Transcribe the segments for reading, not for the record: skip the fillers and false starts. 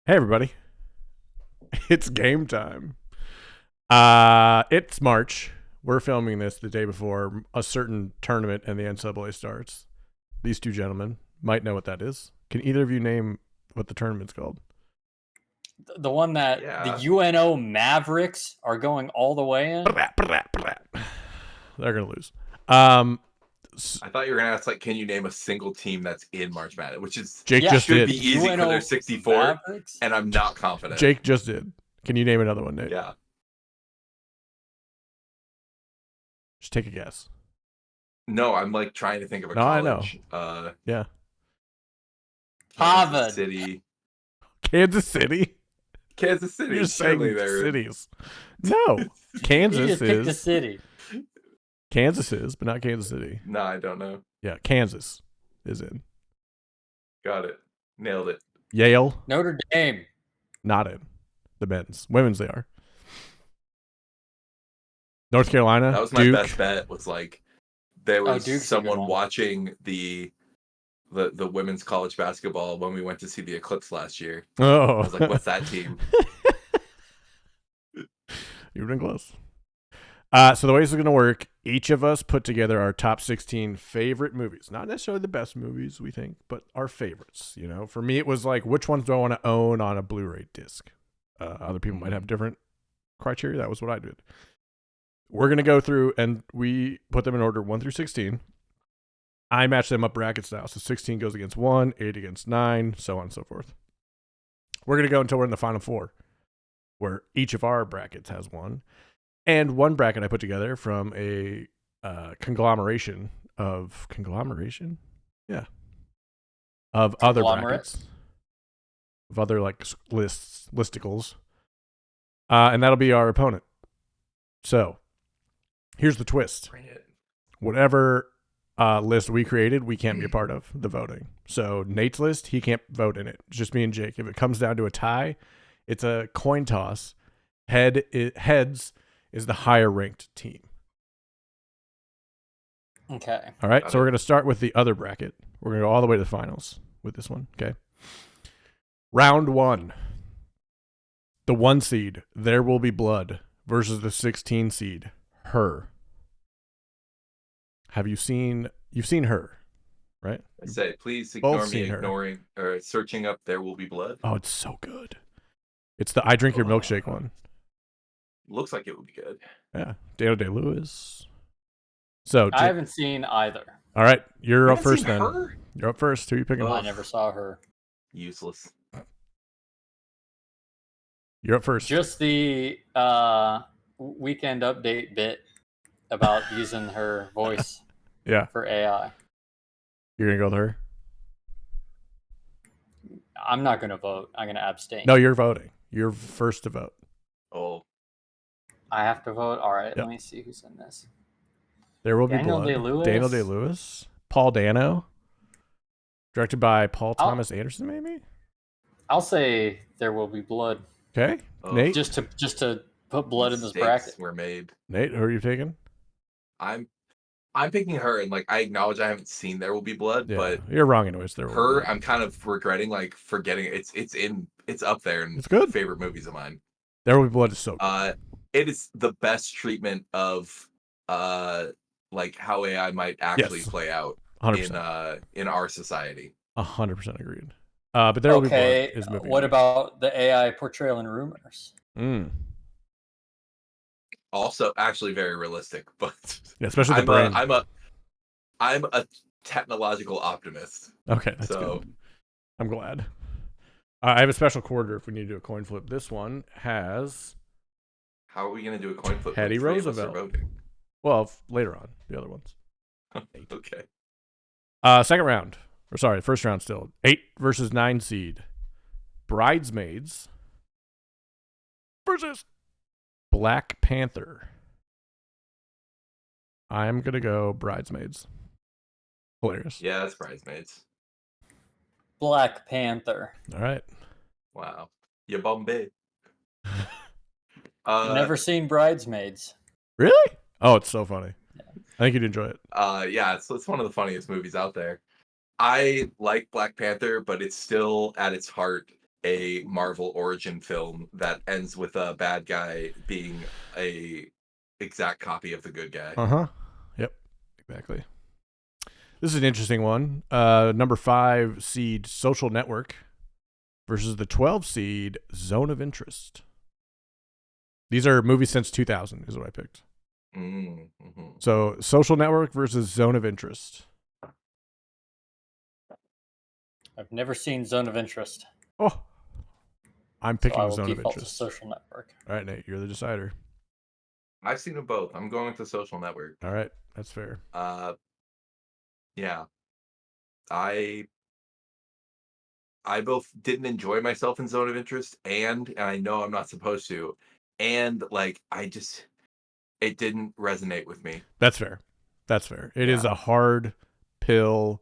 Hey everybody, it's game time. It's March. We're filming this the day before a certain tournament in the NCAA starts. These two gentlemen might know what that is. Can either of you name what the tournament's called? The one that the UNO Mavericks are going all the way in? They're gonna lose. I thought you were gonna ask, like, can you name a single team that's in March Madness? Which is Jake just should did. be easy because they're 64, Mavericks? and I'm not confident. Jake just did. Can you name another one, Nate? Yeah. Just take a guess. No, I'm like trying to think of a No, college. I know. Yeah. Harvard. City. Kansas City. Kansas City. You're saying they're cities. No. You Kansas just picked the is. city. Kansas is, but not Kansas City. No, I don't know. Yeah, Kansas is in. Got it. Nailed it. Yale, Notre Dame. not in. The men's. Women's, they are. North Carolina, That was my Duke. best bet. Was like there was Duke's a good someone one. watching the women's college basketball when we went to see the Eclipse last year. Oh. I was like, what's that team? You've been close. So the way this is going to work, each of us put together our top 16 favorite movies. Not necessarily the best movies, we think, but our favorites. You know, for me, it was like, which ones do I want to own on a Blu-ray disc? Other people might have different criteria. That was what I did. We're going to go through, and we put them in order 1 through 16. I match them up bracket style. So 16 goes against 1, 8 against 9, so on and so forth. We're going to go until we're in the final four, where each of our brackets has one. And one bracket I put together from a conglomeration? Yeah. Of other brackets. Of other like listicles. And that'll be our opponent. So, here's the twist. Bring it. Whatever list we created, we can't be a part of the voting. So, Nate's list, he can't vote in it. It's just me and Jake. If it comes down to a tie, it's a coin toss. Heads is the higher ranked team. Okay. All right. Got So it. we're going to start with the other bracket. We're going to go all the way to the finals with this one. Okay. Round 1. The 1 seed, There Will Be Blood, versus the 16 seed, Her. You've seen Her, right? I say, please Both ignore me seen her. ignoring or searching up There Will Be Blood. Oh, it's so good. It's the I Drink Your Milkshake one. Looks like it would be good. Yeah. Daniel Day-Lewis. So, I haven't seen either. all right. You're You up haven't first seen then. Her? You're up first. Who are you picking? Oh. I never saw her. Useless. You're up first. Just the weekend update bit about using her voice Yeah. for AI. You're going to go with her? I'm not going to vote. I'm going to abstain. No, you're voting. You're first to vote. Oh, I have to vote? All right. Yep. Let me see who's in this. There Will Daniel Be Blood. Day-Lewis? Daniel Day-Lewis. Paul Dano. Directed by Paul Thomas Anderson, maybe? I'll say There Will Be Blood. Okay. Oh. Nate? Just to put blood in this mistakes bracket. were made. Nate, who are you taking? I'm picking her, and like I acknowledge I haven't seen There Will Be Blood, Yeah, but you're wrong anyways. There Will Be her Blood. I'm kind of regretting like forgetting it's up there in It's good. favorite movies of mine. There Will Be Blood is so good. It is the best treatment of like how AI might actually Yes. play out 100%. in our society. 100% agreed. But There Will Be Okay, Blood is moving. what about the AI portrayal in Rumors? Also, actually very realistic, but Yeah, especially the brain. I'm a technological optimist. Okay, that's So- good. I'm glad. I have a special quarter if we need to do a coin flip. This one has, How are we gonna do a coin flip? Teddy when 3 of us are Roosevelt. voting? well, later on, the other ones. Okay. Second round. Or sorry, first round still. 8 versus 9 seed. Bridesmaids versus Black Panther. I'm going to go Bridesmaids. Hilarious. Yeah, that's Bridesmaids. Black Panther. All right. Wow. Ya Bombay. Never seen Bridesmaids. Really? Oh, it's so funny. I think you'd enjoy it. Yeah, it's one of the funniest movies out there. I like Black Panther, but it's still at its heart a Marvel origin film that ends with a bad guy being a exact copy of the good guy. Yep. Exactly. This is an interesting one. Number 5 seed Social Network versus the 12 seed Zone of Interest. These are movies since 2000 is what I picked. Mm-hmm. So Social Network versus Zone of Interest. I've never seen Zone of Interest. Oh, I'm So picking I will Zone of default to Interest. Social Network. All right, Nate, you're the decider. I've seen them both. I'm going with the Social Network. All right, that's fair. Yeah. I both didn't enjoy myself in Zone of Interest, and I know I'm not supposed to, and like it didn't resonate with me. That's fair. That's fair. It is a hard pill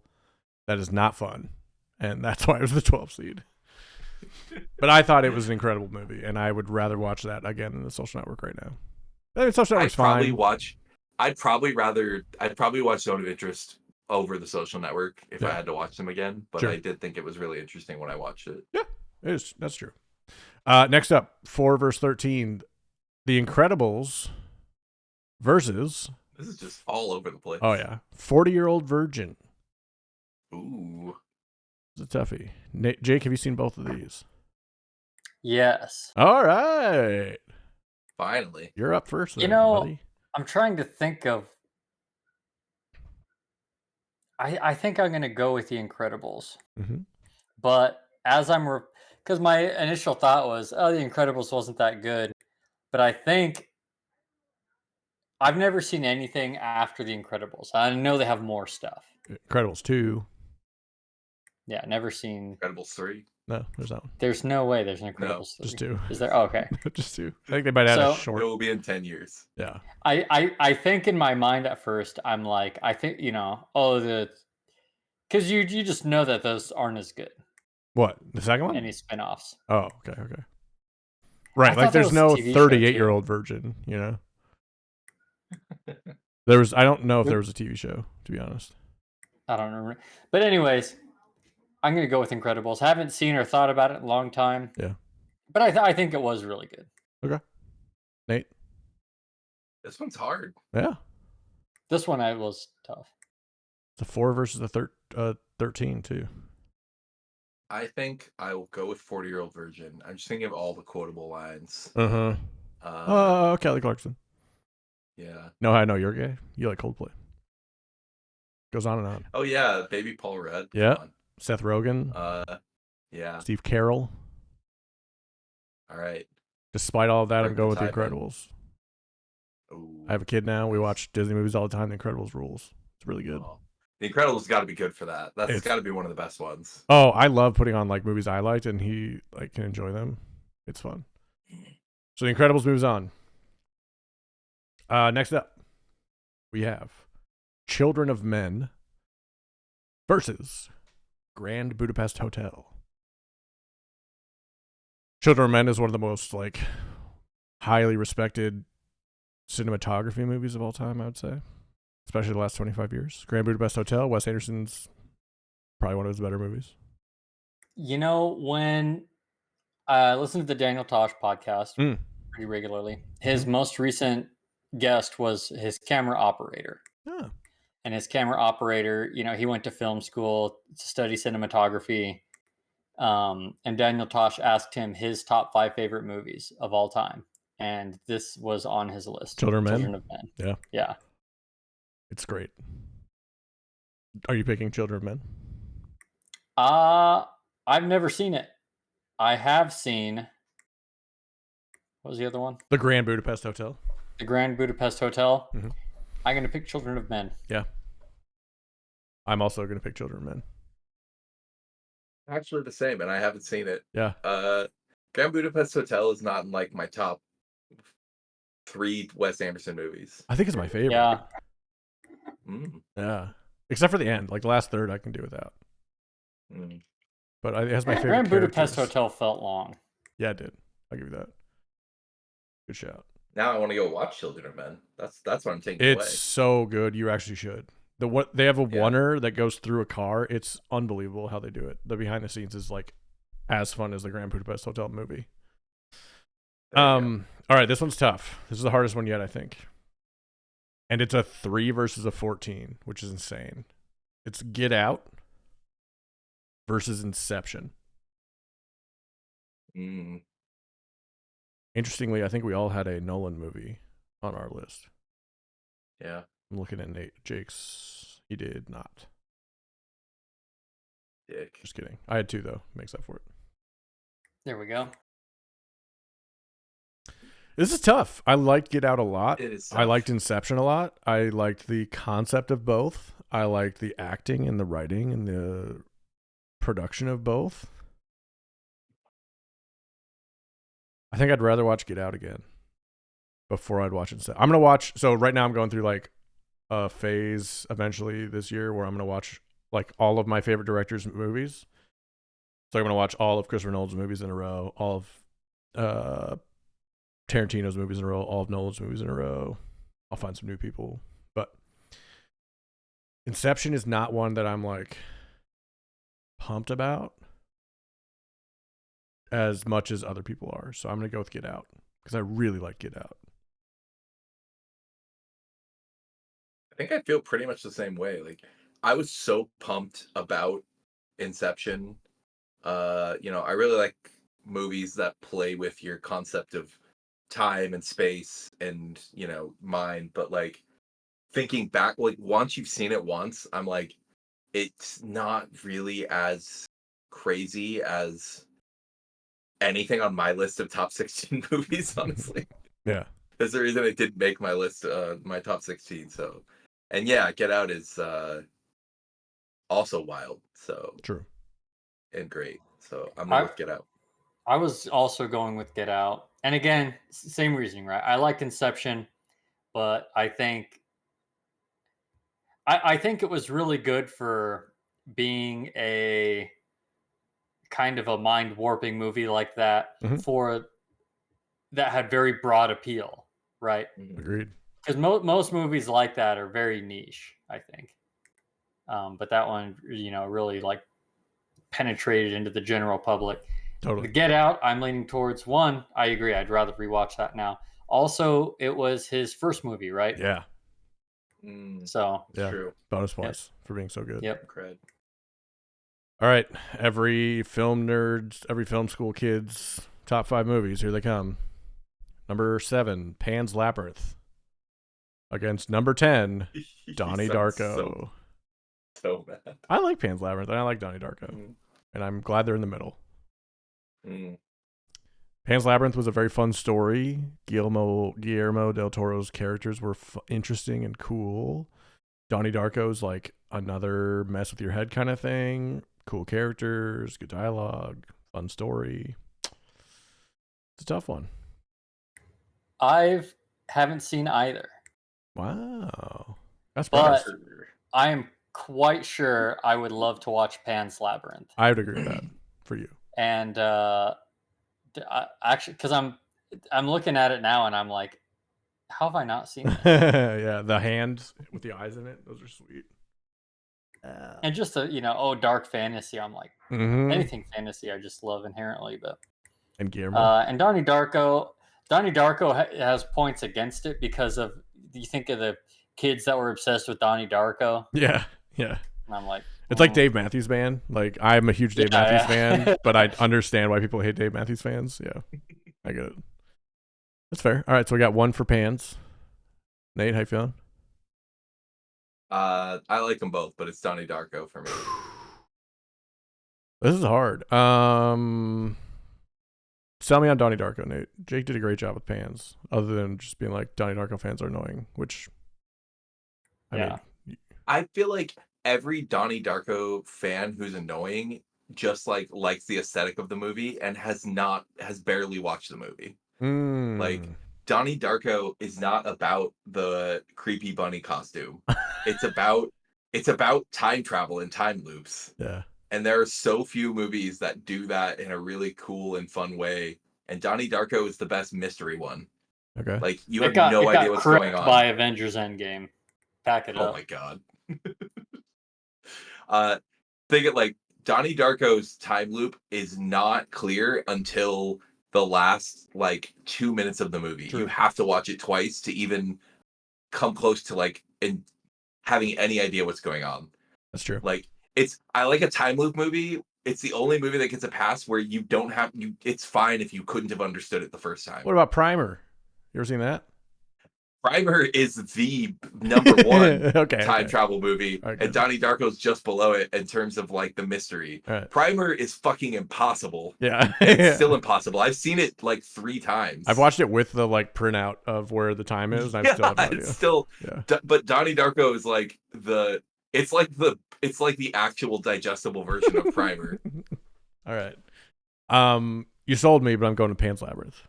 that is not fun, and that's why it was the 12 seed. But I thought it was an incredible movie, and I would rather watch that again than the Social Network right now. I mean, Social Network's fine. I'd probably watch Zone of Interest over the Social Network if I had to watch them again. But Sure. I did think it was really interesting when I watched it. Yeah, it is. That's true. Next up, 4 verse 13, The Incredibles versus. This is just all over the place. Oh yeah, 40-Year-Old Virgin. Ooh. It's a toughie. Jake, have you seen both of these? Yes. All right. Finally. You're up first. You Then, know, buddy. I'm trying to think of. I think I'm going to go with The Incredibles. Mm-hmm. But as because my initial thought was, oh, The Incredibles wasn't that good. But I think I've never seen anything after The Incredibles. I know they have more stuff. Incredibles 2. Yeah, never seen. Incredibles 3. No, there's not one. There's no way there's an Incredibles 3. Just 2. Is there? Oh, okay. Just 2. I think they might add a So- short. It will be in 10 years. Yeah. I think in my mind at first, I'm like, I think, because you just know that those aren't as good. What? The second one? Any spinoffs. Oh, okay. Right. thought Like that there's was a no TV show, too. 38-year-old virgin, you know? I don't know if there was a TV show, to be honest. I don't remember. But anyways, I'm going to go with Incredibles. Haven't seen or thought about it in a long time. Yeah. But I think it was really good. Okay. Nate? This one's hard. Yeah. This one was tough. It's a 4 versus a 13, too. I think I will go with 40-Year-Old Virgin. I'm just thinking of all the quotable lines. Uh-huh. Kelly Clarkson. Yeah. No, I know you're gay. You like Coldplay. Goes on and on. Oh yeah, Baby Paul Rudd. Come Yeah. on. Seth Rogen. Yeah. Steve Carell. All right. Despite all of that, I'm going with The Brendan Simon. Incredibles. Ooh. I have a kid now. We watch Disney movies all the time. The Incredibles rules. It's really good. Oh. The Incredibles got to be good for that. That's It's- got to be one of the best ones. Oh, I love putting on like movies I liked, and he like can enjoy them. It's fun. So The Incredibles moves on. Next up, we have Children of Men versus Grand Budapest Hotel. Children of Men is one of the most like highly respected cinematography movies of all time, I would say, especially the last 25 years. Grand Budapest Hotel, Wes Anderson's probably one of his better movies. You know, when I listen to the Daniel Tosh podcast Mm. pretty regularly, his most recent guest was his camera operator. Yeah. And his camera operator, he went to film school to study cinematography. And Daniel Tosh asked him his top 5 favorite movies of all time. And this was on his list. Children of Men? of Men. Yeah. Yeah. It's great. Are you picking Children of Men? I've never seen it. I have seen, what was the other one? The Grand Budapest Hotel. The Grand Budapest Hotel. Mhm. I'm going to pick Children of Men. I'm also going to pick Children of Men. Actually, the same, and I haven't seen it. Yeah. Grand Budapest Hotel is not in like my top 3 Wes Anderson movies. I think it's my favorite. Yeah. Mm. Yeah. Except for the end. Like the last third I can do without. Mm. But it has my favorite Grand Budapest characters. Hotel felt long. Yeah, it did. I'll give you that. Good shout. Now I want to go watch Children of Men. That's what I'm taking It's away. so good. You actually should. They have a Yeah. oneer that goes through a car. It's unbelievable how they do it. The behind the scenes is like as fun as the Grand Budapest Hotel movie. There you go. All right, this one's tough. This is the hardest one yet, I think. And it's a 3 versus a 14, which is insane. It's Get Out versus Inception. Interestingly, I think we all had a Nolan movie on our list. Yeah. I'm looking at Nate. Jake's, he did not. Dick. Just kidding. I had 2 though. Makes up for it. There we go. This is tough. I liked Get Out a lot. It is. I liked Inception a lot. I liked the concept of both. I liked the acting and the writing and the production of both. I think I'd rather watch Get Out again before I'd watch Inception. I'm going to watch. So right now I'm going through like a phase eventually this year where I'm going to watch like all of my favorite directors' movies. So I'm going to watch all of Christopher Nolan's movies in a row, all of Tarantino's movies in a row, all of Nolan's movies in a row. I'll find some new people. But Inception is not one that I'm like pumped about as much as other people are. So I'm going to go with Get Out because I really like Get Out. I think I feel pretty much the same way. Like, I was so pumped about Inception. I really like movies that play with your concept of time and space and, mind. But like thinking back, like once you've seen it once, I'm like, it's not really as crazy as anything on my list of top 16 movies, honestly. Yeah. That's the reason it didn't make my list, my top 16. So, and yeah, Get Out is also wild. So True. And great. So I'm going with Get Out. I was also going with Get Out. And again, same reasoning, right? I liked Inception, but I think it was really good for being a kind of a mind warping movie like that that had very broad appeal, right? Agreed. Because most movies like that are very niche, I think. But that one, really like penetrated into the general public. Totally. The Get Out, I'm leaning towards one. I agree. I'd rather rewatch that now. Also, it was his first movie, right? Yeah. So yeah, true. Bonus points for being so good. Yep. Cred. All right, every film nerds, every film school kids, top 5 movies. Here they come. Number 7, Pan's Labyrinth, against number 10, Donnie Darko. So mad. I like Pan's Labyrinth, and I like Donnie Darko, and I'm glad they're in the middle. Pan's Labyrinth was a very fun story. Guillermo del Toro's characters were interesting and cool. Donnie Darko's like another mess with your head kind of thing. Cool characters, good dialogue, fun story. It's a tough one. I haven't seen either. Wow. That's But probably... I am quite sure I would love to watch Pan's Labyrinth. I would agree with that for you. And actually, because I'm looking at it now and I'm like, how have I not seen this? Yeah, the hand with the eyes in it, those are sweet. And just dark fantasy. I'm like, anything fantasy I just love inherently. But and Guillermo and Donnie Darko has points against it because of, you think of the kids that were obsessed with Donnie Darko. Yeah. And I'm like, it's like Dave Matthews Band. Like, I'm a huge Dave Matthews fan, but I understand why people hate Dave Matthews fans. Yeah, I get it. That's fair. All right, so we got 1 for Pans. Nate, how you feeling? I like them both, but it's Donnie Darko for me. This is hard. Sell me on Donnie Darko, Nate. Jake did a great job with Pans, other than just being like, Donnie Darko fans are annoying, which I mean, I feel like every Donnie Darko fan who's annoying just likes the aesthetic of the movie and has barely watched the movie. Like, Donnie Darko is not about the creepy bunny costume. It's about time travel and time loops. Yeah. And there are so few movies that do that in a really cool and fun way. And Donnie Darko is the best mystery one. Okay. Like, you have no idea what's going on. By Avengers Endgame. Pack it up. Oh my god. Think it like Donnie Darko's time loop is not clear until the last like 2 minutes of the movie. True. You have to watch it twice to even come close to like having any idea what's going on. That's true. Like I like a time loop movie. It's the only movie that gets a pass where you don't have it's fine if you couldn't have understood it the first time. What about Primer? You ever seen that? Primer is the number one time travel movie, Okay. and Donnie Darko's just below it in terms of like the mystery. Right. Primer is fucking impossible. Yeah. It's still impossible. I've seen it like 3 times. I've watched it with the like printout of where the time is, and I still have no idea. It's still, but Donnie Darko is like it's like the actual digestible version of Primer. All right. You sold me, but I'm going to Pan's Labyrinth.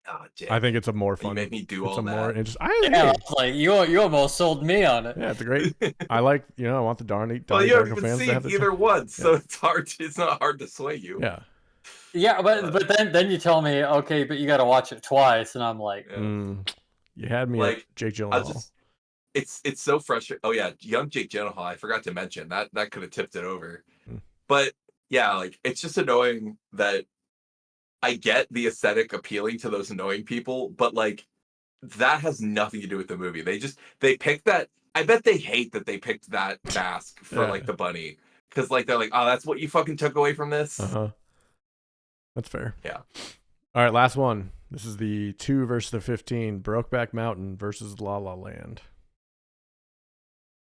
Oh, Jake, I think it's a more fun. you make me do it's all a more that. interesting. Yeah, it's like you almost sold me on it. Yeah, it's a great. I like. I want the Donnie Well, you haven't Darko even fans to seen have either one, so it's hard. It's not hard to sway you. Yeah. Yeah, but then you tell me, okay, but you got to watch it twice, and I'm like, You had me Like, at Jake Gyllenhaal. It's so frustrating. Oh yeah, young Jake Gyllenhaal. I forgot to mention that could have tipped it over. Hmm. But yeah, like it's just annoying that I get the aesthetic appealing to those annoying people, but like that has nothing to do with the movie. They picked that. I bet they hate that they picked that mask for like the bunny because like they're like, oh, that's what you fucking took away from this. That's fair. Yeah. All right, last one. This is the 2 versus the 15. Brokeback Mountain versus La La Land.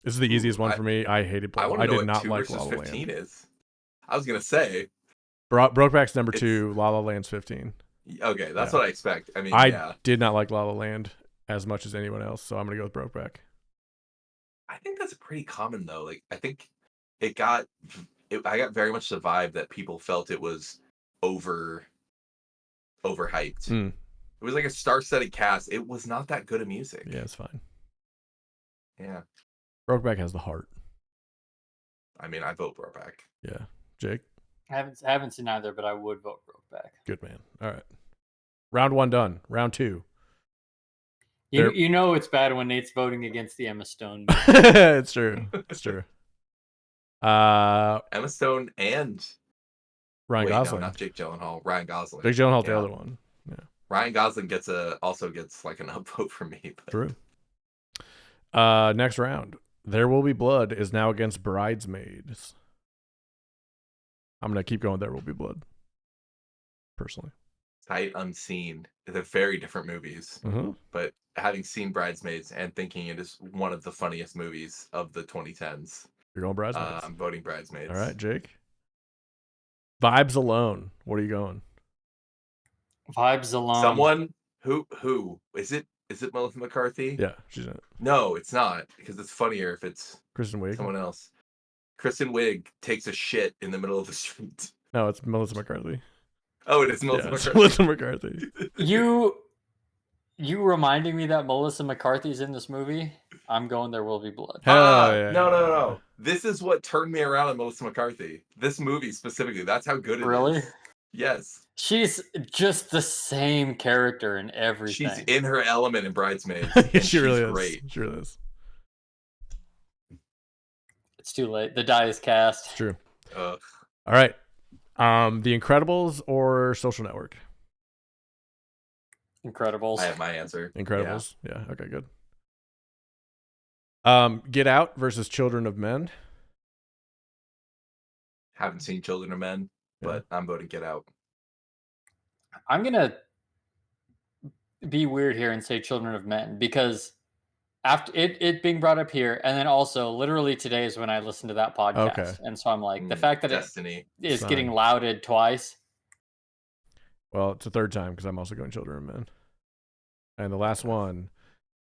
This is the easiest one for me. I hated. I did not like La La 15 Land. is. I was gonna say Brokeback's number 2. La La Land's 15. Okay, that's what I expect. I mean, I did not like La La Land as much as anyone else, so I'm gonna go with Brokeback. I think that's pretty common though. Like, I think I got very much the vibe that people felt it was overhyped. It was like a star-studded cast. It was not that good of music. Yeah, it's fine. Yeah. Brokeback has the heart. I mean, I vote Brokeback. Yeah. Jake? I haven't seen either, but I would vote Brokeback. Good man. All right. Round 1 done. Round 2. You know it's bad when Nate's voting against the Emma Stone. It's true. It's true. Emma Stone and Ryan Gosling. No, not Jake Gyllenhaal. Ryan Gosling. Jake Gyllenhaal's the other one. Yeah. Ryan Gosling also gets like an upvote from me. But... True. Next round. There Will Be Blood is now against Bridesmaids. I'm gonna keep going. There Will Be Blood. Personally. Sight Unseen. They're very different movies. But having seen Bridesmaids and thinking it is one of the funniest movies of the 2010s. You're going Bridesmaids. I'm voting Bridesmaids. All right, Jake. Vibes Alone. What are you going? Vibes Alone. Someone who is it? Is it Melissa McCarthy? Yeah, she's in it. No, it's not, because it's funnier if it's Kristen Wiig. someone else. Kristen Wiig takes a shit in the middle of the street. No, it's Melissa McCarthy. Oh, it is Melissa It's McCarthy. Melissa McCarthy. You reminding me that Melissa McCarthy's in this movie? I'm going There Will Be Blood. Yeah. No. This is what turned me around on Melissa McCarthy. This movie specifically. That's how good it is. Really? Yes. She's just the same character in everything. She's in her element in Bridesmaids. She really is. Great. She really is. It's too late. The die is cast. It's true. Ugh. All right. The Incredibles or Social Network? Incredibles. I have my answer. Incredibles. Yeah. Okay, good. Get Out versus Children of Men. Haven't seen Children of Men, but I'm voting Get Out. I'm gonna be weird here and say Children of Men because after it being brought up here, and then also literally today is when I listened to that podcast, Okay. and so I'm like, the fact that Destiny it is Son. getting lauded twice. Well, it's a third time because I'm also going Children of Men. And the last one,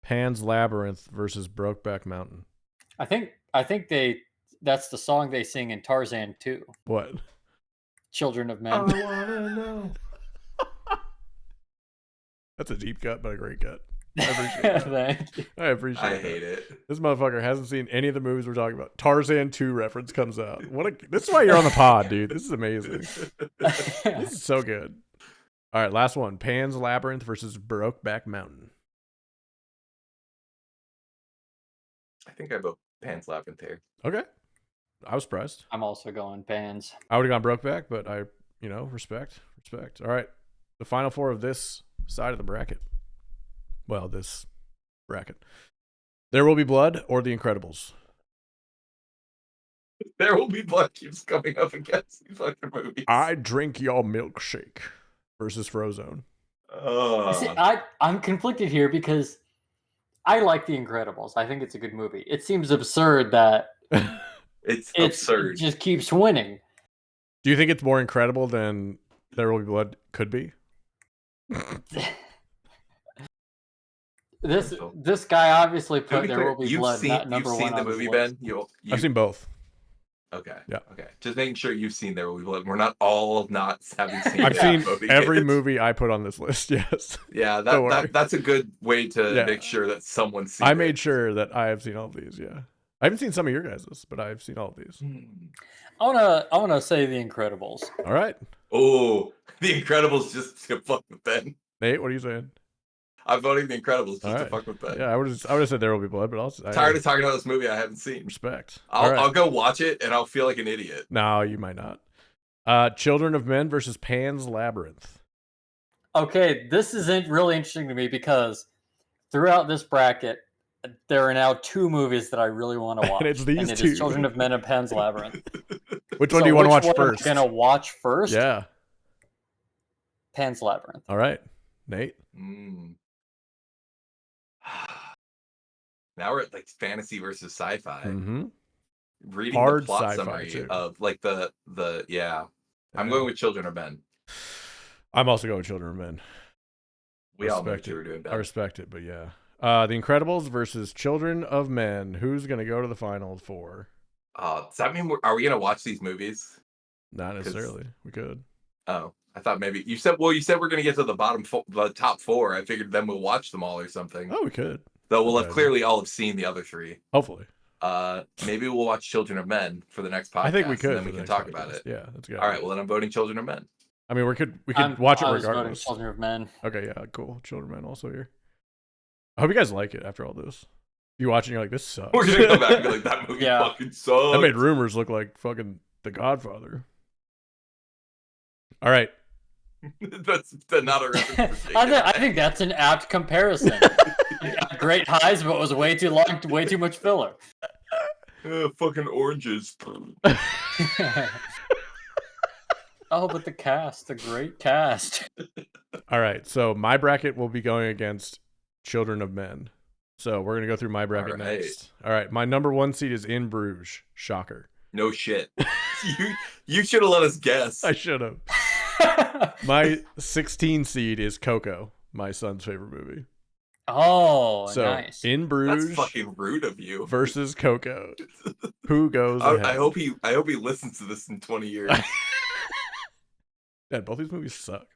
Pan's Labyrinth versus Brokeback Mountain. I think that's the song they sing in Tarzan 2. What? Children of Men. I wanna know. That's a deep cut, but a great cut. I appreciate it. Thank you. I appreciate I that. hate it. This motherfucker hasn't seen any of the movies we're talking about. Tarzan 2 reference comes out. This is why you're on the pod, dude. This is amazing. This is so good. All right, last one. Pan's Labyrinth versus Brokeback Mountain. I think I vote Pan's Labyrinth here. Okay. I was surprised. I'm also going Pans. I would have gone Brokeback, but I, respect. All right. The final four of this side of the bracket. Well, this bracket. There Will Be Blood or The Incredibles? There Will Be Blood keeps coming up against these fucking movies. I Drink Your Milkshake versus Frozone. See, I'm conflicted here because I like The Incredibles. I think it's a good movie. It seems absurd that It's absurd. It just keeps winning. Do you think it's more incredible than There Will Be Blood could be? This guy obviously put There Will Be Blood not number one. You've seen the movie, Ben? I've seen both. Okay. Yeah. Okay. Just making sure you've seen There Will Be Blood. We're not all not having seen. I've seen every movie I put on this list. Yes. Yeah, that's a good way to make sure that someone's seen. I made sure that I have seen all of these. Yeah. I haven't seen some of your guys's, but I've seen all of these. I wanna say The Incredibles. All right. Oh, The Incredibles just to fuck with Ben. Nate, what are you saying? I'm voting The Incredibles just to fuck with Ben. Yeah, I would have said There Will Be Blood, but tired of talking about this movie I haven't seen. Respect. I'll go watch it and I'll feel like an idiot. No, you might not. Children of Men versus Pan's Labyrinth. Okay, this isn't really interesting to me because throughout this bracket, there are now two movies that I really want to watch. And it's these and it two. is Children of Men and Pan's Labyrinth. Which one do you want to watch first? I'm gonna watch first. Yeah. Pan's Labyrinth. All right, Nate. Now we're at like fantasy versus sci-fi. Mm-hmm. Reading Hard the plot sci-fi summary too. of like the I'm going with Children of Men. I'm also going with Children of Men. We all know what you were doing, Ben. I respect it, but yeah. The Incredibles versus Children of Men. Who's going to go to the final four? Does that mean are we going to watch these movies? Not necessarily. We could. Oh, I thought maybe you said we're going to get to the top four. I figured then we'll watch them all or something. Oh, we could. Though we'll have clearly all have seen the other three. Hopefully. Maybe we'll watch Children of Men for the next podcast. I think we could. And then we can talk about it. Yeah, that's good. All right. Well, then I'm voting Children of Men. I mean, we could watch it regardless. Voting Children of Men. Okay, yeah, cool. Children of Men also here. I hope you guys like it after all this. You watch and you're like, this sucks. We're gonna come back and be like, that movie fucking sucks. That made Rumors look like fucking The Godfather. All right. That's not a reference. I think that's an apt comparison. Great highs, but was way too long, way too much filler. Fucking oranges. Oh, but the cast, the great cast. All right, so my bracket will be going against Children of Men. So we're going to go through my bracket next. All right, my number one seed is In Bruges. Shocker. No shit. You should have let us guess. I should have. My 16 seed is Coco, my son's favorite movie. Oh, so, nice. In Bruges. That's fucking rude of you. Versus Coco. Who goes ahead? I hope he listens to this in 20 years. Yeah, both these movies suck.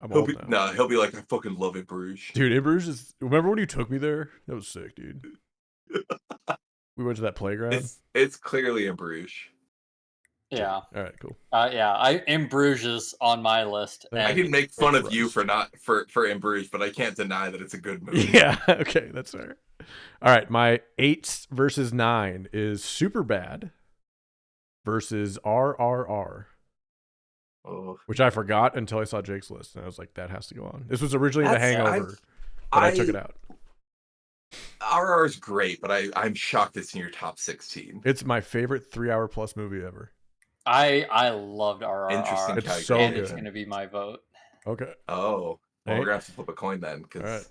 He'll be like, I fucking love In Bruges. Dude, In Bruges is... Remember when you took me there? That was sick, dude. We went to that playground. It's clearly In Bruges. Yeah. All right, cool. In Bruges is on my list. I can make fun of you for In Bruges, but I can't deny that it's a good movie. Yeah, okay, that's fair. All right, my 8 versus 9 is Superbad versus RRR. Oh. Which I forgot until I saw Jake's list, and I was like, that has to go on. This was originally The Hangover, but I took it out. RRR is great, but I'm shocked it's in your top 16. It's my favorite 3-hour-plus movie ever. I loved RRR. Interesting. It's so and good. It's going to be my vote. Okay. Oh. Well, we're going to have to flip a coin then, because right.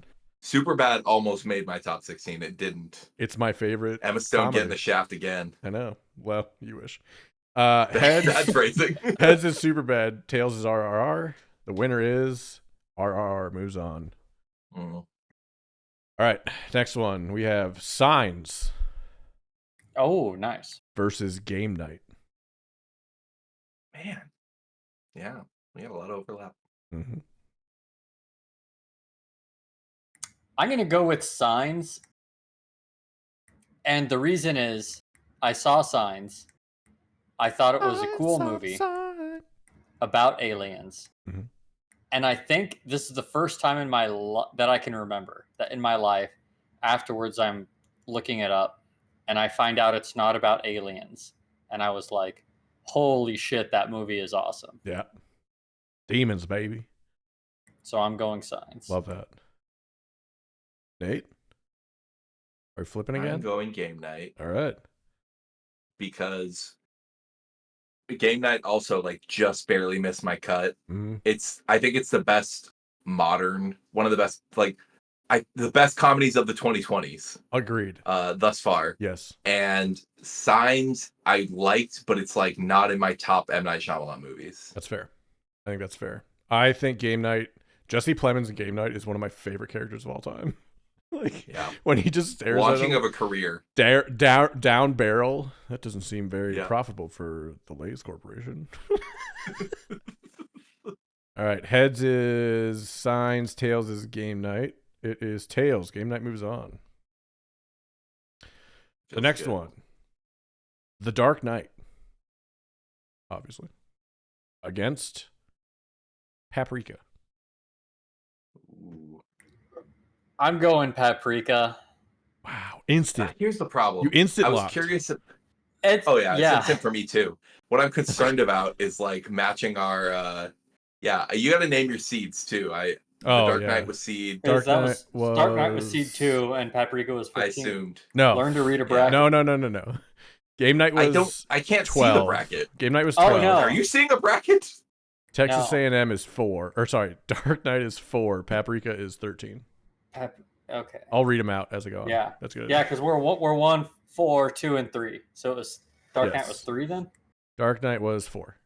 Superbad almost made my top 16. It didn't. It's my favorite. Emma Stone getting the shaft again. I know. Well, you wish. Heads. That's phrasing. Heads is Superbad. Tails is RRR. The winner is RRR. Moves on. Mm. All right. Next one. We have Signs. Oh, nice. Versus Game Night. Man. Yeah. We had a lot of overlap. Mm-hmm. I'm going to go with Signs. And the reason is I saw Signs. I thought it was a cool movie about aliens. Mm-hmm. And I think this is the first time in my that I can remember that in my life. Afterwards, I'm looking it up and I find out it's not about aliens. and I was like, holy shit, that movie is awesome. Yeah. Demons, baby. So I'm going Signs. Love that. Nate? Are you flipping again? I'm going Game Night All right. because Game Night also like just barely missed my cut. Mhm. I think it's the best modern, one of the best the best comedies of the 2020s Agreed. thus far. Yes. And Signs I liked, but it's like not in my top M. Night Shyamalan movies. That's fair. I think that's fair. I think Game Night, Jesse Plemons in Game Night is one of my favorite characters of all time. Like, Yeah. when he just stares Launching at him, of a career. down barrel. That doesn't seem very Yeah. profitable for the Lay's Corporation. All right. Heads is Signs. Tails is Game Night. It is Tails. Game Night moves on. The Feels next good. one. The Dark Knight. Obviously. Against Paprika. Ooh. I'm going Paprika. Wow. Instant. Here's the problem. You instant I was locked. curious. It's, Oh yeah, yeah. it's instant for me too. What I'm concerned about is like matching our. Yeah, you got to name your seeds too. The Dark Knight was seed. Dark Dark Knight Knight was was- seed 2, and Paprika was I 15. assumed. No. Learn to read a Yeah. bracket. No. Game Night was I can't see the 12. bracket. Game Night was Oh, 12. no. Are you seeing a bracket? Texas No. A&M is 4. Or sorry, Dark Knight is 4. Paprika is 13. Okay. I'll read them out as I go on. Yeah. That's good. Yeah, because we're 1, 4, 2, and 3. So it was Dark Knight Yes. was 3 then. Dark Knight was 4.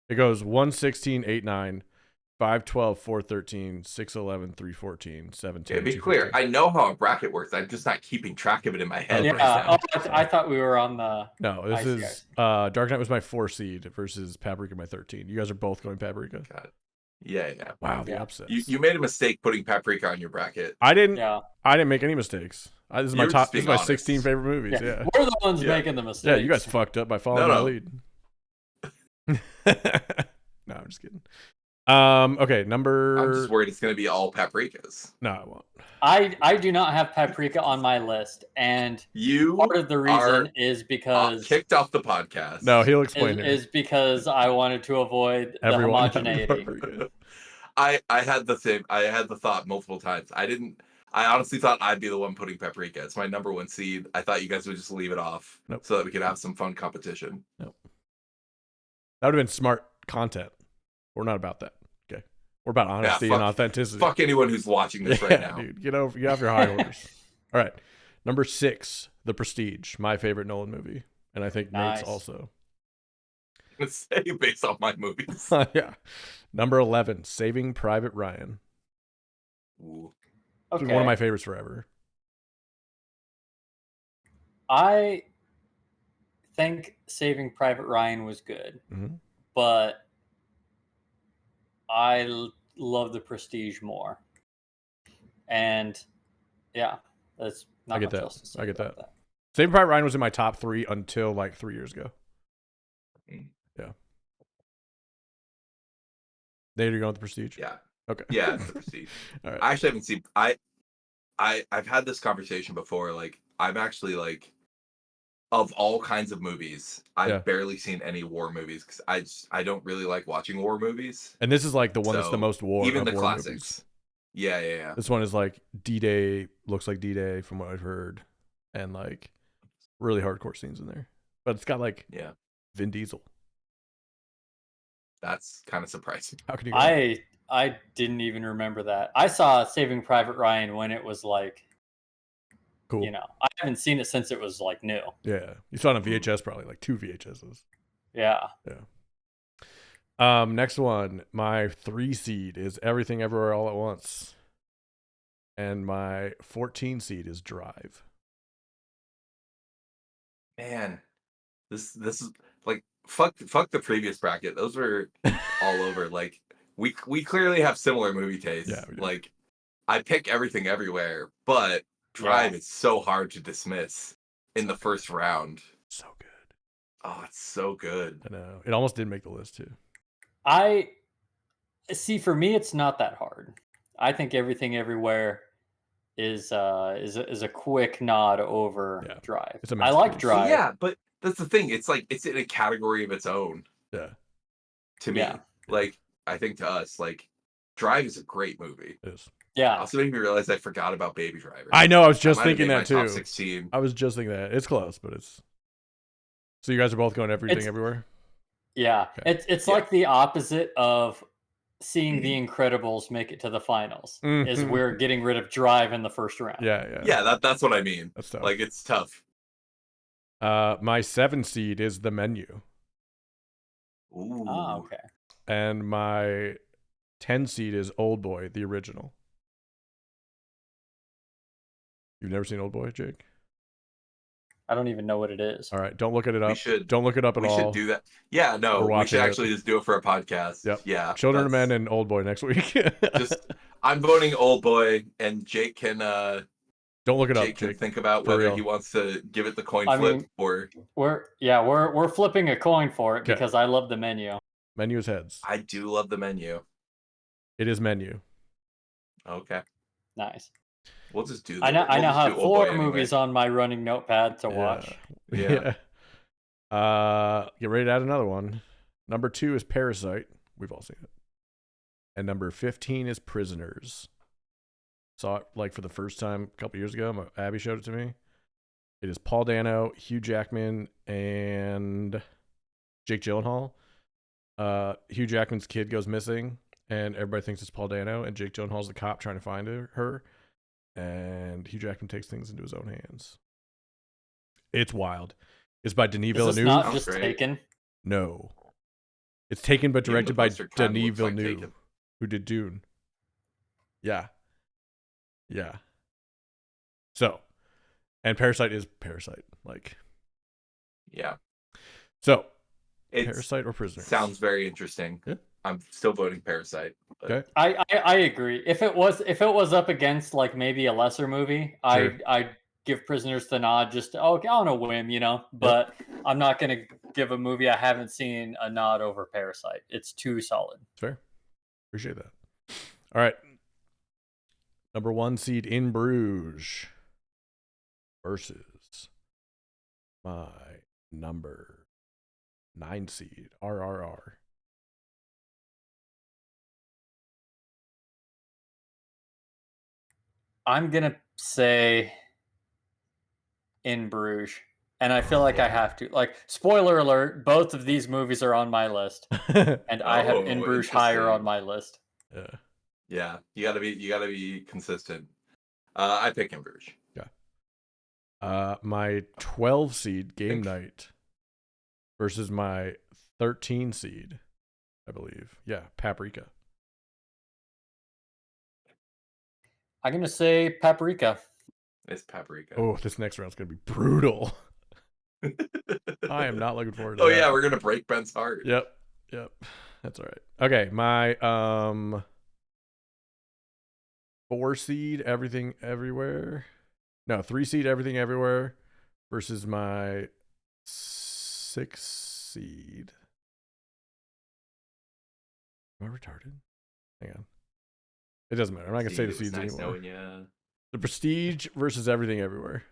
It goes 1, 16, 8, 9, 5, 12, 4, 13, 6, 11, 3, 14, 17. To be 2, clear, 15. I know how a bracket works. I'm just not keeping track of it in my head Yeah. right now. I thought we were on the. No, this I see, is Dark Knight was my 4 seed versus Paprika my 13. You guys are both going Paprika. God. Yeah. Wow, the Yeah. upsets. You made a mistake putting Paprika on your bracket. I didn't Yeah. make any mistakes. This is You my were top. just This is being my 16 honest. favorite movies. Yeah. Yeah. We're the ones Yeah. making the mistakes. Yeah, you guys fucked up by following No, my no. lead. No, I'm just kidding. Okay, number. I'm just worried it's going to be all Paprikas. No, I won't. I do not have Paprika on my list, and You part of the are reason is because kicked off the podcast. No, he'll explain it. is because I wanted to avoid the Everyone having homogeneity. Paprika. I had the same. I had the thought multiple times. I honestly thought I'd be the one putting Paprika. It's my number 1 seed. I thought you guys would just leave it off Nope. so that we could have some fun competition. That would have been smart content. We're not about that. Okay, we're about honesty and authenticity. Fuck anyone who's watching this yeah, right now. dude, get off your high horse. All right, number 6, The Prestige, my favorite Nolan movie, and I think Nice. Nate's also. Let's say based on my movies. Yeah. Number 11, Saving Private Ryan. Ooh. It's Okay. one of my favorites forever. I think Saving Private Ryan was good, Mhm. but I love The Prestige more. And yeah, that's not I get much that. else to say I get about that. Saving Private Ryan was in my top 3 until like 3 years ago. Mm. Yeah. Nate, you're going with The Prestige? Yeah. Okay. Yeah, it's The Prestige. All right. I actually haven't seen. I've had this conversation before. Like, I'm actually like, of all kinds of movies, I've Yeah. barely seen any war movies because I don't really like watching war movies. And this is like the one that's the So, most war. Even of the war classics. movies. Yeah. This one is like D-Day, looks like D-Day from what I've heard, and like really hardcore scenes in there. But it's got like Yeah. Vin Diesel. That's kind of surprising. How can you? I didn't even remember that. I saw Saving Private Ryan when it was like, Cool. you know, I haven't seen it since it was like new. Yeah, you saw it on VHS, probably like 2 VHSs. Yeah. Next one, my 3 seed is Everything Everywhere All at Once, and my 14 seed is Drive. Man, this is like fuck the previous bracket. Those were all over. Like we clearly have similar movie tastes. Yeah, we do. Like I pick Everything Everywhere, but Drive is so hard to dismiss in the first round. So good. Oh, it's so good. I know. It almost didn't make the list too. I see. For me, it's not that hard. I think Everything Everywhere is a quick nod over Yeah. Drive. It's a I like masterpiece. Drive. Yeah, but that's the thing. It's like it's in a category of its own Yeah, to me. Yeah. Like I think to us, like Drive is a great movie. it is. Yeah. Also made me realize I forgot about Baby Driver. I know. I was That just might have thinking made that my top too. 16. I was just thinking that. It's close, but it's. So you guys are both going everything It's- everywhere. Yeah. Okay. It's Yeah. like the opposite of seeing The Incredibles make it to the finals. Is Mhm. we're getting rid of Drive in the first round. Yeah. Yeah, that's what I mean. That's tough. Like it's tough. My 7 seed is The Menu, Ooh. Oh, okay. and my 10 seed is Old Boy, the original. You've never seen Old Boy, Jake? I don't even know what it is. All right, don't look it up. We should Don't look it up at we all. should do that. Yeah, no, We're we watching should it. actually just do it for a podcast. Yep. Yeah. Children of that's- Men and Old Boy next week. Just I'm voting Old Boy, and Jake can don't look it up, Jake can Jake. think about For whether real. he wants to give it the coin I flip mean- or We're flipping a coin for it 'Kay. because I love The Menu. Menu is heads. I do love The Menu. It is Menu. Okay. Nice. We'll just do I we'll now just do have Old Boy 4 anyway. movies on my running notepad to watch. Yeah. Get ready to add another one. Number 2 is Parasite. We've all seen it. And number 15 is Prisoners. Saw it like for the first time a couple years ago. Abby showed it to me. It is Paul Dano, Hugh Jackman, and Jake Gyllenhaal. Hugh Jackman's kid goes missing, and everybody thinks it's Paul Dano, and Jake Gyllenhaal's the cop trying to find her. And Hugh Jackman takes things into his own hands. It's wild. It's by Denis Is this Villeneuve. not Sounds just great. Taken? No. It's taken but Even the directed by poster kinda Denis looks like Villeneuve, Taken. who did Dune. Yeah. Yeah. So, and Parasite is Parasite. Like, Yeah. so, It Parasite or Prisoners? sounds very interesting. Yeah. I'm still voting Parasite. But Okay. I agree. If it was up against like maybe a lesser movie, Sure. I'd give Prisoners the nod just on a whim, you know. But I'm not gonna give a movie I haven't seen a nod over Parasite. It's too solid. Fair. Appreciate that. All right. Number 1 seed In Bruges versus my number 9 seed RRR. I'm gonna say In Bruges, and I feel like I have to. Like, spoiler alert: both of these movies are on my list, and I have In Oh, Bruges higher on interesting. my list. Yeah. Yeah, you gotta be consistent. I pick In Bruges. My 12 seed Game Think- Night versus my 13 seed, I believe. Yeah, Paprika. I'm gonna say Paprika. It's Paprika. Oh, this next round's gonna be brutal. I am not looking forward to Oh that. yeah, we're gonna break Ben's heart. Yep. That's all right. Okay, my 4 seed Everything Everywhere. No, 3 seed Everything Everywhere versus my 6 seed. Am I retarded? Hang on. It doesn't matter. I'm not gonna say the It was seeds nice anymore. knowing ya. The Prestige versus Everything Everywhere.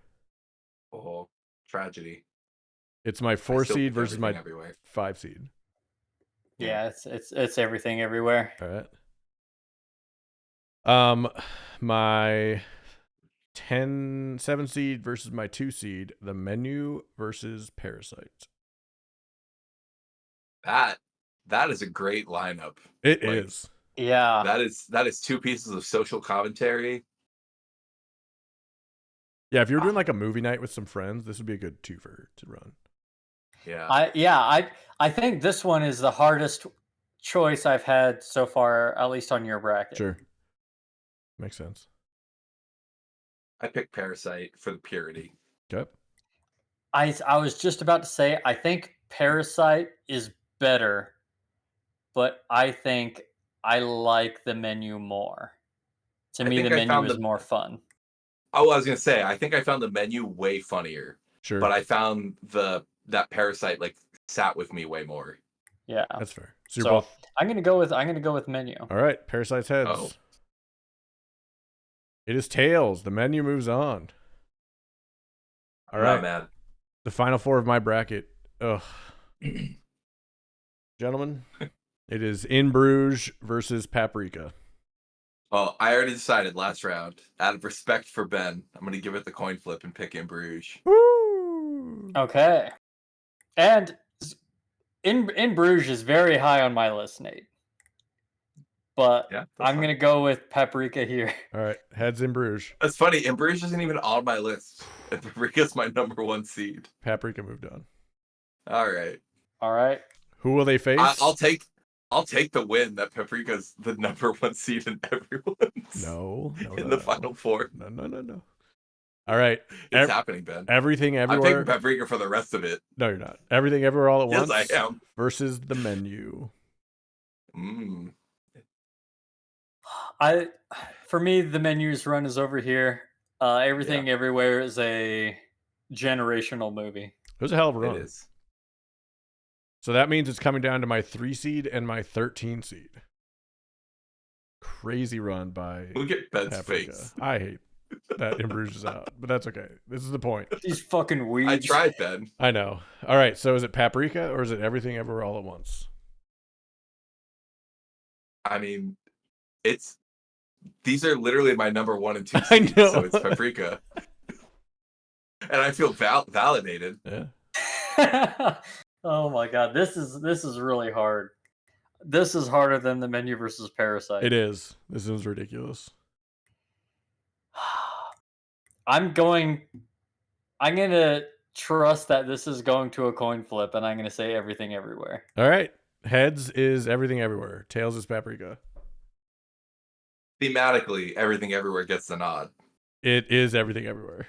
Oh, tragedy. It's my I 4 still seed pick versus my Everything Everywhere. 5 seed. Yeah, it's Everything Everywhere. All right. My 7 seed versus my 2 seed. The Menu versus Parasite. That is a great lineup. It Like, is. Yeah, That is 2 pieces of social commentary. Yeah, if you were doing like a movie night with some friends, this would be a good twofer to run. Yeah. I think this one is the hardest choice I've had so far, at least on your bracket. Sure. Makes sense. I picked Parasite for the purity. Okay. I was just about to say I think Parasite is better, but I think I like The Menu more. To I me, think The I Menu found is the- more fun. Oh, I was gonna say, I think I found The Menu way funnier, Sure. but I found that Parasite like sat with me way more. Yeah. That's fair. So you're So both. I'm gonna go with Menu. All right. Parasite's heads. Oh. It is tails. The Menu moves on. All I'm right. not mad. The final four of my bracket. Ugh. Gentlemen, it is In Bruges versus Paprika. Oh, I already decided last round. Out of respect for Ben, I'm going to give it the coin flip and pick In Bruges. Woo! Okay. And in Bruges is very high on my list, Nate. But Yeah, that's I'm fine. going to go with Paprika here. All right, heads In Bruges. That's funny. In Bruges isn't even on my list. And Paprika's my number one seed. Paprika moved on. All right. All right. Who will they face? I'll take the win that Paprika's the number one seed in everyone's. No, in the final four. No. All right. It's happening, Ben. Everything I'm Everywhere. picking Paprika for the rest of it. No, you're not. Everything Everywhere All at Yes, Once. I am. Versus The Menu. For me, The Menu's run is over here. Everything Everywhere is a generational movie. It was a hell of a run. It is. So that means it's coming down to my 3 seed and my 13 seed. Crazy run by Look at Ben's Paprika. face. I hate that In Bruges is out, but that's okay. This is the point. These fucking weeds. I tried, Ben. I know. All right, so is it Paprika or is it Everything Everywhere All at Once? I mean, these are literally my number 1 and 2 I seeds, know. so it's Paprika. And I feel validated. Yeah. Oh my god, this is really hard. This is harder than The Menu versus Parasite. It is. This is ridiculous. I'm going to trust that this is going to a coin flip, and I'm going to say Everything Everywhere. All right. Heads is Everything Everywhere. Tails is Paprika. Thematically, Everything Everywhere gets the nod. It is Everything Everywhere.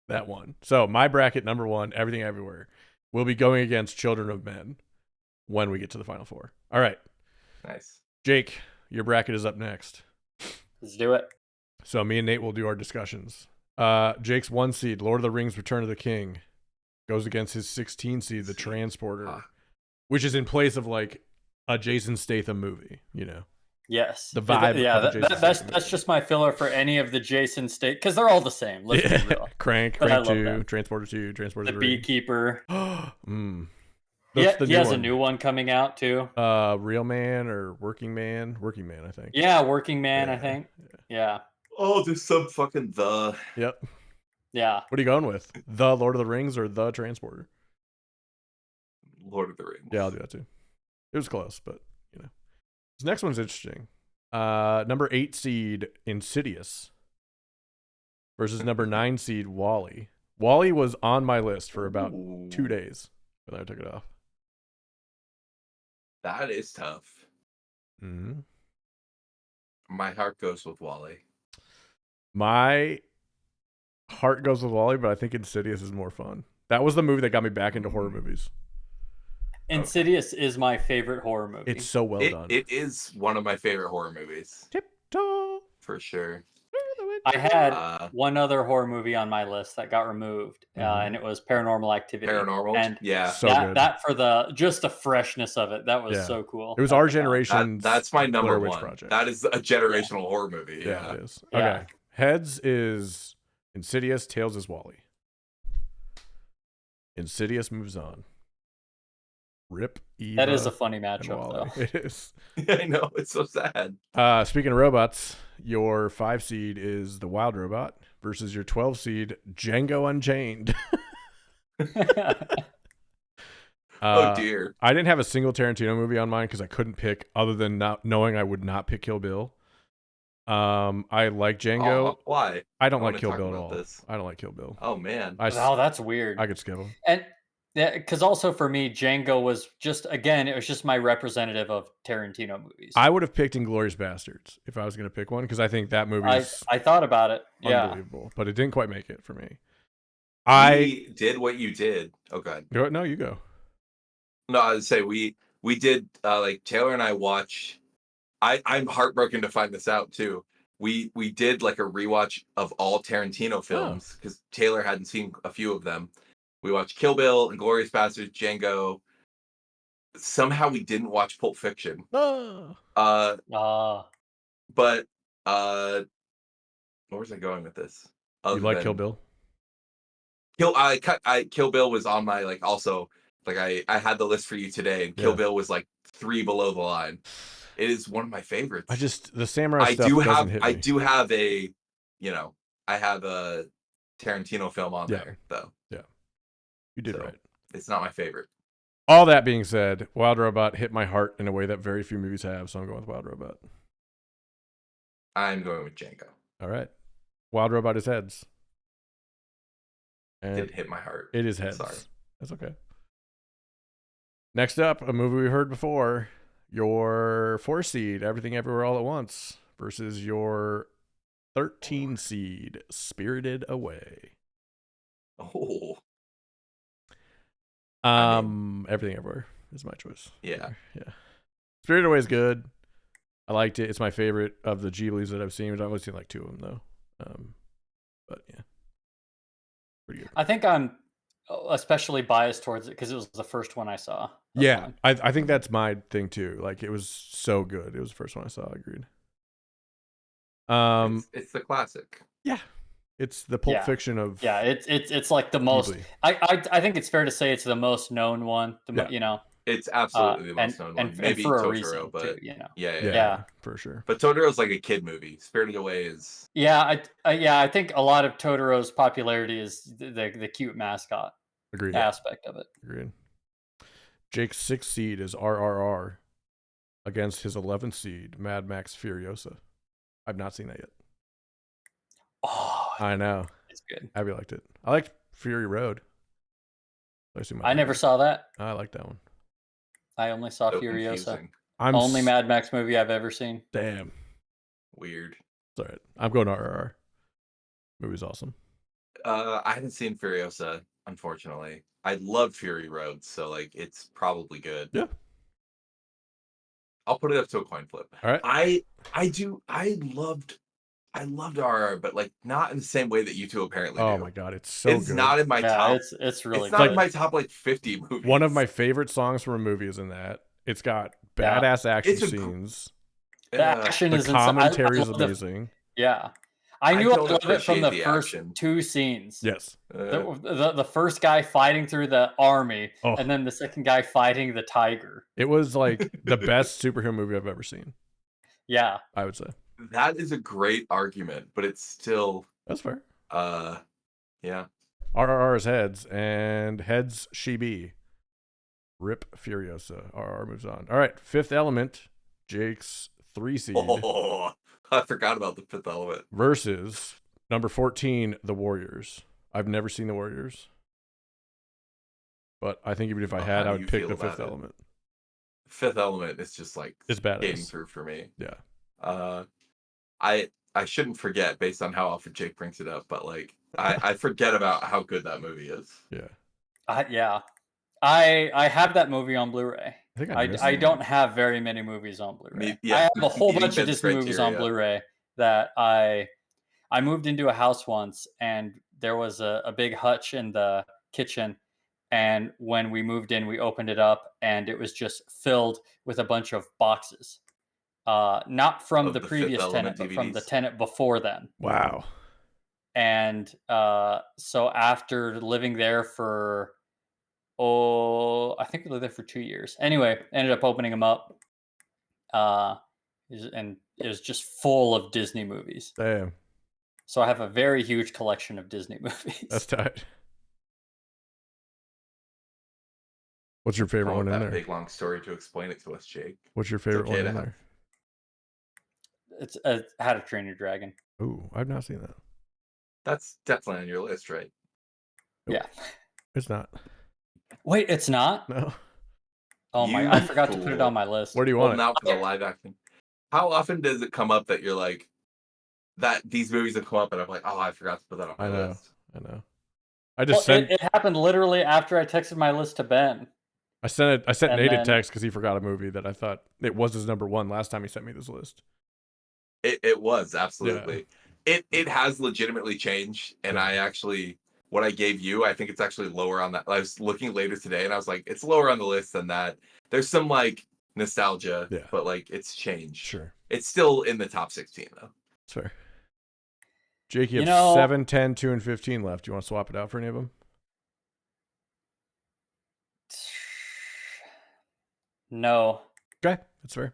That one. So my bracket number 1, Everything Everywhere, will be going against Children of Men when we get to the final four. All right. Nice. Jake, your bracket is up next. Let's do it. So me and Nate will do our discussions. Jake's 1 seed, Lord of the Rings, Return of the King, goes against his 16 seed, The Transporter, which is in place of like a Jason Statham movie, you know? Yes. The vibe. Yeah, that's that's just my filler for any of the Jason State, because they're all the same. Let's be real. Crank But I love 2, them. Transporter 2, Transporter The 3. Beekeeper. That's the He new has one. a new one coming out too. Real Man or Working Man? Working Man, I think. Yeah, Working Man, Yeah, I think. Yeah. Oh, there's some fucking the. Yep. Yeah. What are you going with? The Lord of the Rings or The Transporter? Lord of the Rings. Yeah, I'll do that too. It was close, but you know. This next one's interesting. Number 8 seed Insidious versus number 9 seed Wall-E. Wall-E was on my list for about 2 days, but then I took it off. That is tough. Mm-hmm. My heart goes with Wally. My heart goes with Wall-E, but I think Insidious is more fun. That was the movie that got me back into horror movies. Insidious is my favorite horror movie. It's so well done. It is one of my favorite horror movies. Tiptoe. For sure. I had one other horror movie on my list that got removed, and it was Paranormal Activity. Paranormal? And yeah. So good. that for just the freshness of it, that was so cool. It was our generation's that's my number Blair Witch 1. Project. That is a generational horror movie. Yeah, it is. Yeah. Okay. Heads is Insidious, tails is Wall-E. Insidious moves on. Rip Eva. That is a funny and matchup, Wall-E. though. It is. I know, it's so sad. Speaking of robots, your 5 seed is the Wild Robot versus your 12 seed Django Unchained. Oh dear. I didn't have a single Tarantino movie on mine because I couldn't pick, other than not knowing I would not pick Kill Bill. I like Django. Oh, why? I don't I like wanna Kill talk Bill at about all. this. I don't like Kill Bill. Oh man. Oh, that's weird. I could skip him. And yeah, because also for me, Django was just, again, it was just my representative of Tarantino movies. I would have picked Inglourious Bastards if I was going to pick one, because I think that movie is I thought about it. Yeah. unbelievable, but it didn't quite make it for me. We did what you did. Oh god. No, you go. No, I would say we did like Taylor and I watch. I'm heartbroken to find this out too. We did like a rewatch of all Tarantino films because Taylor hadn't seen a few of them. We watched Kill Bill, Inglourious Basterds, Django. Somehow we didn't watch Pulp Fiction. Oh. But where was I going with this? You like Kill Bill? Kill Bill was on my like also like I had the list for you today, and Kill Yeah. Bill was like 3 below the line. It is one of my favorites. the samurai stuff doesn't hit me. I do have a, you know, I have a Tarantino film on Yeah. there though. Yeah. You did So, right. It's not my favorite. All that being said, Wild Robot hit my heart in a way that very few movies have, so I'm going with Wild Robot. I'm going with Django. All right. Wild Robot is heads. And Didn't hit my heart. it is heads. Sorry. That's okay. Next up, a movie we heard before. Your 4 seed, Everything Everywhere All at Once, versus your 13 seed, Spirited Away. Oh, Everything Everywhere is my choice. yeah. Yeah. Spirited Away is good. I liked it. It's my favorite of the Ghiblis that I've seen. I've only seen like 2 of them though. But yeah, pretty good. I think I'm especially biased towards it because it was the first one I saw. Yeah, I think that's my thing too. Like it was so good. It was the first one I saw. Agreed. It's the classic. Yeah, it's the Pulp Yeah. Fiction of Yeah, it's like the most. Ghibli. I think it's fair to say it's the most known one. Yeah. You know, It's absolutely the most known one. and Maybe for a Totoro, reason but too. You know. Yeah, Yeah. for sure. But Totoro's like a kid movie. Spirited Away is Yeah, I think a lot of Totoro's popularity is the cute mascot Agreed. aspect of it. Agreed. Jake's 6th seed is RRR against his 11th seed, Mad Max Furiosa. I've not seen that yet. Oh, I know. it's good. Abby liked it. I liked Fury Road. I never saw that. I like that one. I only saw so Furiosa. confusing. Only Mad Max movie I've ever seen. Damn. Weird. It's all right. I'm going to RRR. Movie's awesome. I haven't seen Furiosa, unfortunately. I love Fury Road, so like it's probably good. Yeah. I'll put it up to a coin flip. All right. I loved RR, but like not in the same way that you two apparently Oh do. my god, it's so It's good. not in my top. It's really It's not good. in my top like 50 movies. One of my favorite songs from a movie is in that. It's got badass action It's a scenes. The action The is insane. I commentary is love the- amazing. Yeah. I knew I don't loved it from the appreciate the first action. 2 scenes. Yes. The first guy fighting through the army, Oh. and then the second guy fighting the tiger. It was like the best superhero movie I've ever seen, Yeah. I would say. that is a great argument, but it's still That's fair. yeah. RRR is heads, and heads she be. Rip Furiosa. RR moves on. All right, Fifth Element, Jake's 3 seed Oh, I forgot about the Fifth Element. versus number 14, The Warriors. I've never seen The Warriors, but I think even if I had, how I do would you pick feel The Fifth about it? Element. Fifth Element is just like It's skating badass. through for me. Yeah. I shouldn't forget based on how often Jake brings it up, but like I forget about how good that movie is. Yeah. Yeah. I have that movie on Blu-ray. I think I don't have very many movies on Blu-ray. Yeah, I have a whole meeting bunch of Ben's Disney movies on criteria. Blu-ray that I moved into a house once, and there was a big hutch in the kitchen, and when we moved in, we opened it up, and it was just filled with a bunch of boxes. Not from Of the the Fifth previous Element tenant, but from the DVDs. tenant before then. Wow. And so after living there for I think we lived there for 2 years. Anyway, ended up opening them up, and it was just full of Disney movies. Damn. So I have a very huge collection of Disney movies. That's tight. What's your favorite Oh, one in that there? big long story to explain it to us, Jake. What's your favorite okay one to in have. there? It's How to Train Your Dragon. Ooh, I've not seen that. That's definitely on your list, right? Nope. Yeah. It's not. Wait, it's not? No. Oh my! You I forgot to put it fool. on my list. Where do you Well, want it? now for the live action. How often does it come up that you're like that these movies have come up and I'm like, oh, I forgot to put that on my I know. list. I know. I just Well, sent it happened literally after I texted my list to Ben. I sent and Nate a then- text because he forgot a movie that I thought it was his number 1 last time he sent me this list. It was absolutely. It has legitimately changed, and Yeah. I actually what I gave you, I think it's actually lower on that. I was looking later today, and I was like, it's lower on the list than that. There's some like nostalgia, Yeah. but like it's changed. Sure. It's still in the top 16 though. That's fair. Jake, you You have know- 7, 10, 2, and 15 left. Do you want to swap it out for any of them? No. Okay, that's fair.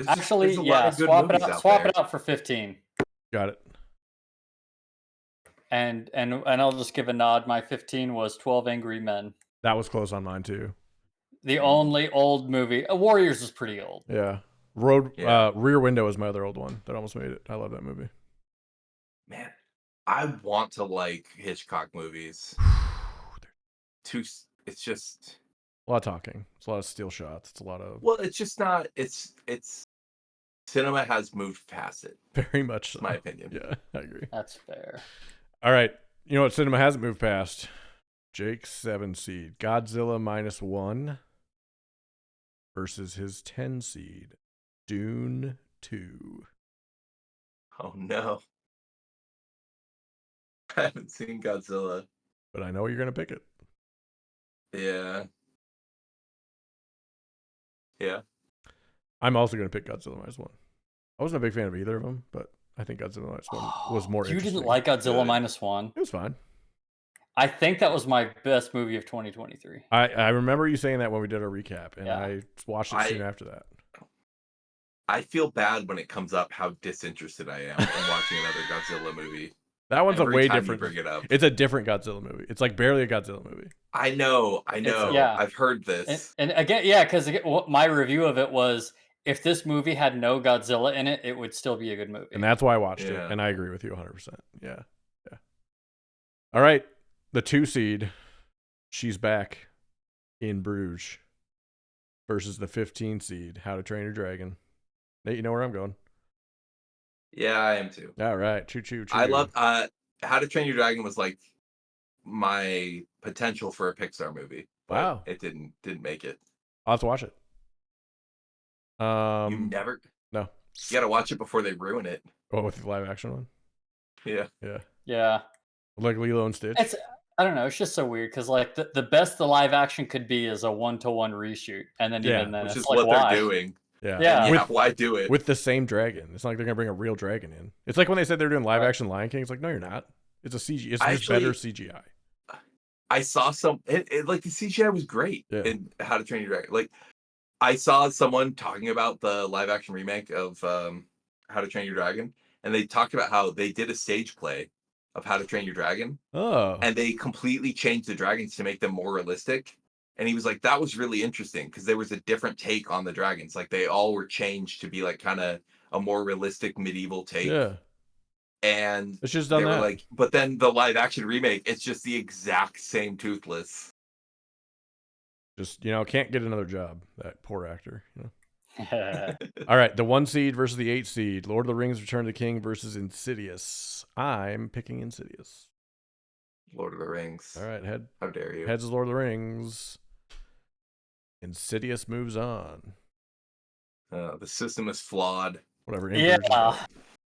Actually, there's a lot yeah. of good Swap it movies out. out Swap there. it out for 15. Got it. And I'll just give a nod. My 15 was 12 Angry Men. That was close on mine too. The only old movie. Warriors is pretty old. Yeah. Yeah. Rear Window is my other old one that almost made it. I love that movie. Man, I want to like Hitchcock movies. It's just A lot of talking. It's a lot of steel shots. It's a lot of well, it's just not. It's cinema has moved past it. very much so. My opinion. Yeah, I agree. That's fair. All right. You know what cinema hasn't moved past? Jake's 7 seed. Godzilla -1 versus his 10 seed. Dune 2. Oh no, I haven't seen Godzilla. But I know you're going to pick it. Yeah. Yeah. I'm also going to pick Godzilla -1. I wasn't a big fan of either of them, but I think Godzilla -1 was more You interesting. didn't like Godzilla Good. -1? It was fine. I think that was my best movie of 2023. I remember you saying that when we did our recap, and Yeah. I watched it soon after that. I feel bad when it comes up how disinterested I am in watching another Godzilla movie. That one's Every a way time you different. bring it up. It's a different Godzilla movie. It's like barely a Godzilla movie. I know. yeah. I've heard this. And again, yeah, because my review of it was, if this movie had no Godzilla in it, it would still be a good movie. And that's why I watched it. Yeah. And I agree with you 100%. Yeah. Yeah. All right. The 2 seed, She's Back in Bruges versus the 15 seed, How to Train Your Dragon. Nate, you know where I'm going. Yeah, I am too. All right. Choo, choo, choo. I love How to Train Your Dragon was like my potential for a Pixar movie. But Wow. it didn't make it. I'll have to watch it. You never. No. You gotta watch it before they ruin it. Oh, with the live action one? Yeah. Yeah. Yeah. Like Lilo and Stitch? I don't know. It's just so weird because like the best the live action could be is a 1-to-1 reshoot, and then Yeah, even then Which it's is like, what why? they're doing. Yeah. Yeah. Yeah, why do it? With the same dragon. It's not like they're going to bring a real dragon in. It's like when they said they're doing live action Lion King. It's like, no, you're not. It's a CG. It's just better CGI. I saw like the CGI was great Yeah. in How to Train Your Dragon. Like I saw someone talking about the live action remake of How to Train Your Dragon, and they talked about how they did a stage play of How to Train Your Dragon, Oh. and they completely changed the dragons to make them more realistic. And he was like, that was really interesting because there was a different take on the dragons. Like they all were changed to be like kind of a more realistic medieval take. Yeah. And It's just they done were that. like, but then the live action remake, it's just the exact same Toothless. Just, can't get another job. That poor actor. All right. The 1 seed versus the 8 seed. Lord of the Rings Return of the King versus Insidious. I'm picking Insidious. Lord of the Rings. All right. How dare you? Heads is Lord of the Rings. Insidious moves on. The system is flawed. Whatever. Yeah.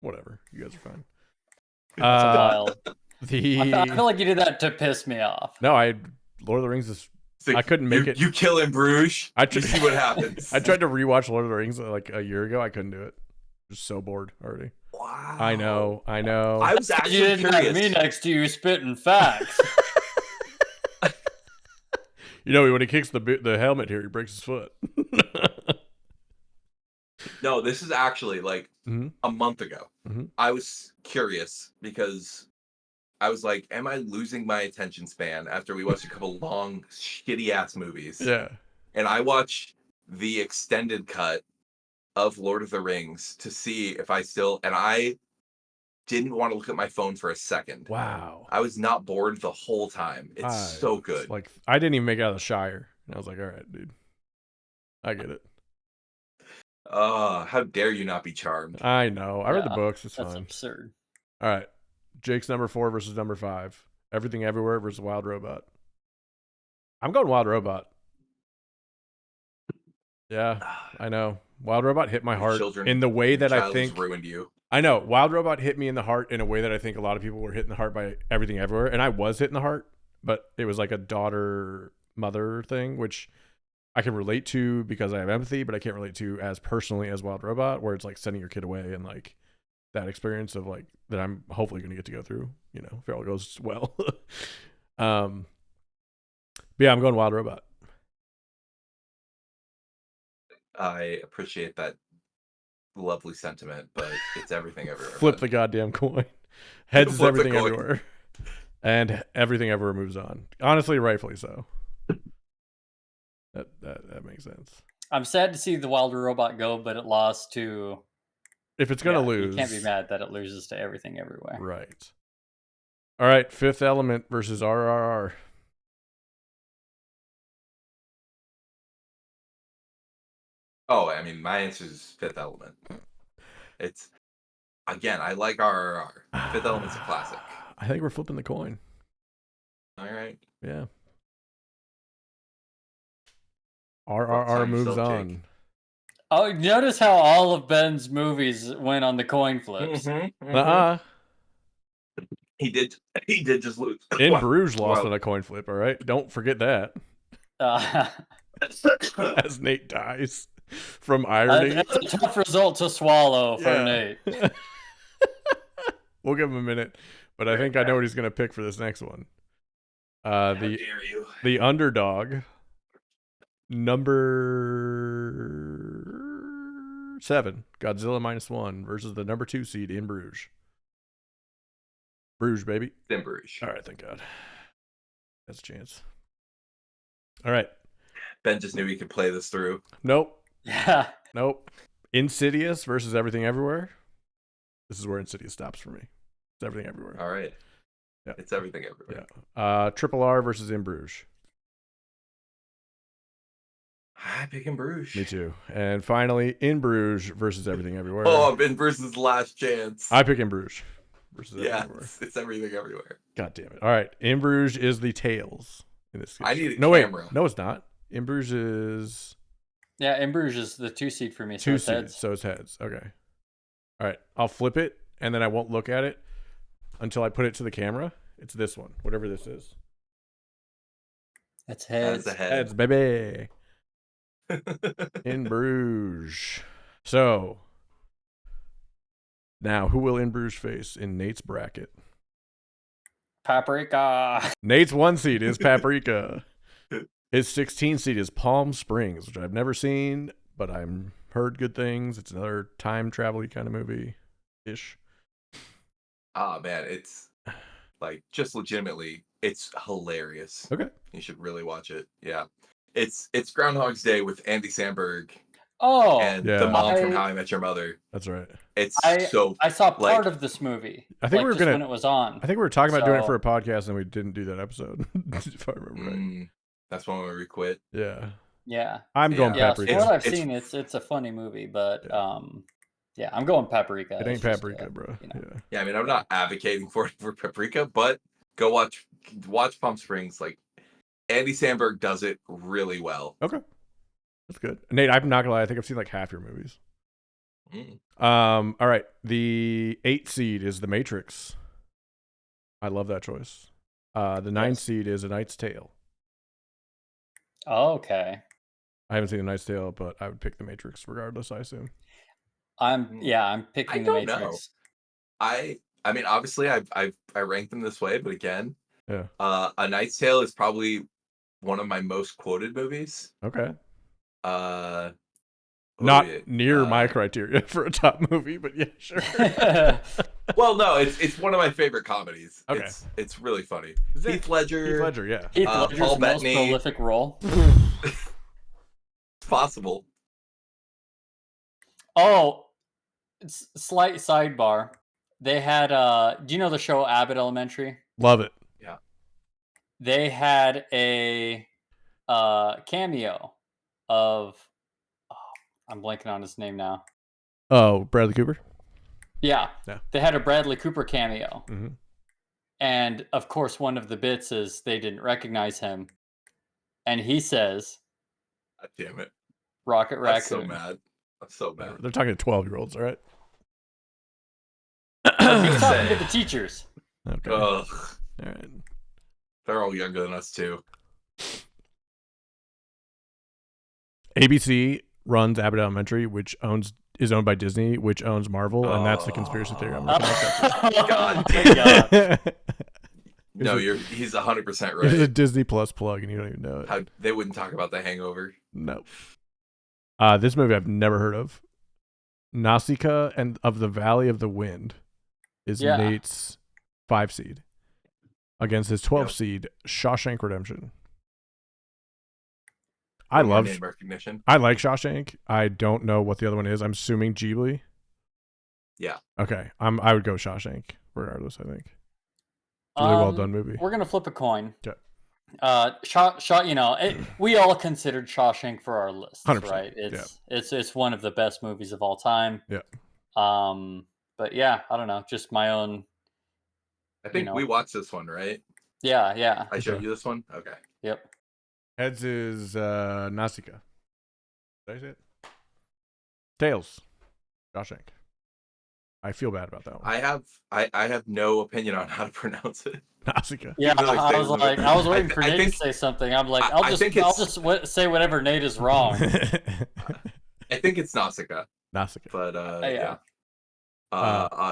Whatever. You guys are fine. That's wild. The I feel like you did that to piss me off. No, Lord of the Rings is. Like, I couldn't make it. You kill in Bruges. I You see what happens. I tried to rewatch Lord of the Rings like a year ago. I couldn't do it. Just so bored already. Wow. I know. I was You actually didn't curious. have me next to you spitting facts. When he kicks the helmet here, he breaks his foot. No, this is actually like Mhm. a month ago. Mhm. I was curious because I was like, am I losing my attention span after we watched a couple long, shitty ass movies? Yeah. And I watched the extended cut of Lord of the Rings to see if I still, and I didn't want to look at my phone for a second. Wow. I was not bored the whole time. It's so good. Like I didn't even make it out of the Shire. And I was like, all right, dude. I get it. How dare you not be charmed? I know. I read the Yeah, books. It's That's fine. absurd. All right. Jake's number 4 versus number 5. Everything Everywhere versus Wild Robot. I'm going Wild Robot. Yeah, I know. Wild Robot hit my heart in the way that I Child has think. ruined you. I know. Wild Robot hit me in the heart in a way that I think a lot of people were hit in the heart by Everything Everywhere. And I was hit in the heart, but it was like a daughter-mother thing, which I can relate to because I have empathy, but I can't relate to as personally as Wild Robot, where it's like sending your kid away and like that experience of like that I'm hopefully going to get to go through, if it all goes well. But yeah, I'm going Wild Robot. I appreciate that lovely sentiment, but it's everything everywhere. Flip bud. the goddamn coin. Heads is Flip the everything coin. everywhere. And everything everywhere moves on. Honestly, rightfully so. That makes sense. I'm sad to see the Wild Robot go, but it lost to. If it's gonna Yeah, lose, you can't be mad that it loses to Everything Everywhere. right? All right, Fifth Element versus RRR. Oh, I mean, my answer is Fifth Element. It's again, I like RRR. Fifth Element's a classic. I think we're flipping the coin. All right. Yeah. What RRR time moves still, Jake? on. Oh, notice how all of Ben's movies went on the coin flips. Uh-uh. He did. He did just lose. In Wow. Bruges lost Wow. on a coin flip. All right, don't forget that. Uh, As Nate dies from irony. that's a tough result to swallow for Yeah. Nate. We'll give him a minute, but I think I know what he's gonna pick for this next one. How The dare you? the underdog, number 7, Godzilla -1 versus the number 2 seed in Bruges. Bruges, baby. In Bruges. All right, thank God. That's a chance. All right. Ben just knew he could play this through. Nope. Yeah. Nope. Insidious versus Everything Everywhere. This is where Insidious stops for me. It's Everything Everywhere. All right. Yeah. It's everything everywhere. Yeah. Triple R versus In Bruges. I pick in Bruges. Me too. And finally, In Bruges versus Everything Everywhere. Oh, Ben Bruce's last chance. I pick In Bruges versus Everything yeah, Everywhere. it's everything everywhere. God damn it. All right. In Bruges is the tails in this I case. need a No, camera. wait. No, it's not. In Bruges is Yeah, In Bruges is the 2 seed for me. So 2 it's seeds. heads. So it's heads. Okay. All right. I'll flip it, and then I won't look at it until I put it to the camera. It's this one, whatever this is. It's That's heads. a head. Heads, baby. In Bruges. So, now who will In Bruges face in Nate's bracket? Paprika. Nate's 1 seed is Paprika. His 16 seed is Palm Springs, which I've never seen, but I've heard good things. It's another time travel-y kind of movie-ish. Ah, man, it's like just legitimately, it's hilarious. Okay. You should really watch it. Yeah. It's Groundhog's Day with Andy Samberg Oh, and Yeah. the mom from I- How I Met Your Mother. That's right. It's I so I saw part like- of this movie. I think we were just gonna- when it was on. I think we were talking about doing it So- for a podcast, and we didn't do that episode, if I remember right. that's when we quit. Yeah. Yeah. I'm going Yeah, Paprika. from what I've It's- seen, it's a funny movie, but Yeah. yeah, I'm going Paprika. It It's ain't just, Paprika, bro. you know. Yeah. Yeah, I mean, I'm not advocating for Paprika, but go watch Palm Springs. Like Andy Samberg does it really well. Okay. That's good. Nate, I'm not gonna lie, I think I've seen like half your movies. Mm. All right. The 8 seed is The Matrix. I love that choice. The 9 Yes. seed is A Knight's Tale. Oh, okay. I haven't seen A Knight's Tale, but I would pick The Matrix regardless, I assume. I'm picking The don't know. Matrix. I mean, obviously, I ranked them this way, but again, Yeah. A Knight's Tale is probably one of my most quoted movies. Okay. What Not are we- near my criteria for a top movie, but yeah, sure. Well, no, it's one of my favorite comedies. Okay. It's really funny. Is it Heath Ledger. Heath Ledger, yeah. Heath Paul Ledger's most Bettany. prolific role. It's possible. Oh, slight sidebar. They had do you know the show Abbott Elementary? Love it. They had a cameo of I'm blanking on his name now. Oh, Bradley Cooper? Yeah. Yeah. They had a Bradley Cooper cameo. Mm-hmm. And of course one of the bits is they didn't recognize him. And he says God damn it. Rocket I'm Raccoon. so mad. I'm so mad. They're talking to 12-year-olds, all right? He's talking Say. to the teachers. Okay. Ugh. All right. They're all younger than us too. ABC runs Abbott Elementary, which is owned by Disney, which owns Marvel, and that's the conspiracy theory I'm looking at. God damn. No, he's 100% This is a right. Disney Plus plug, and you don't even know it. How they wouldn't talk about The Hangover. No. This movie I've never heard of. Nausicaa and of the Valley of the Wind is Yeah. Nate's 5 seed against his 12 Yep. seed Shawshank Redemption. One more name recognition. I like Shawshank. I don't know what the other one is. I'm assuming Ghibli. Yeah. Okay. I would go Shawshank regardless, I think. It's a really well done movie. We're gonna flip a coin. Okay. We all considered Shawshank for our list, 100%, right? It's one of the best movies of all time. Yeah. But yeah, I don't know, just my own. I think we watched this one, right? Yeah. I showed you this one. Okay. Yep. Heads is Nausicaa. Did I say it? Tails. Shawshank. I feel bad about that one. I have no opinion on how to pronounce it. Nausicaa. Yeah, Even though I was like, I was waiting for I Nate think- to say something. I'm like, I I'll think just say whatever Nate is wrong. I think it's Nausicaa, Nausicaa. but Yeah.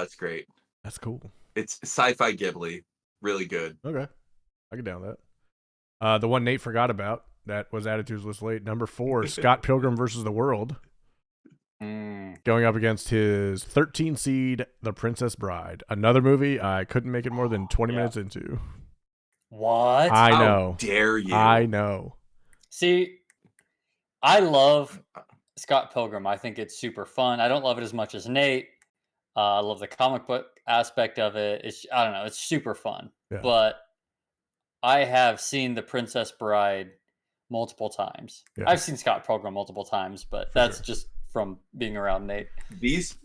it's great. That's cool. It's sci-fi Ghibli, really good. Okay. I get down with that. The one Nate forgot about that was added to his list late. Number 4, Scott Pilgrim versus the World. Going up against his 13 seed, The Princess Bride. Another movie I couldn't make it more than 20 minutes into. What? I How know. dare you? I know. See, I love Scott Pilgrim. I think it's super fun. I don't love it as much as Nate. I love the comic book aspect of it. I don't know. It's super fun. Yeah. But I have seen The Princess Bride multiple times. Yeah. I've seen Scott Pilgrim multiple times, but that's just from being around Nate. These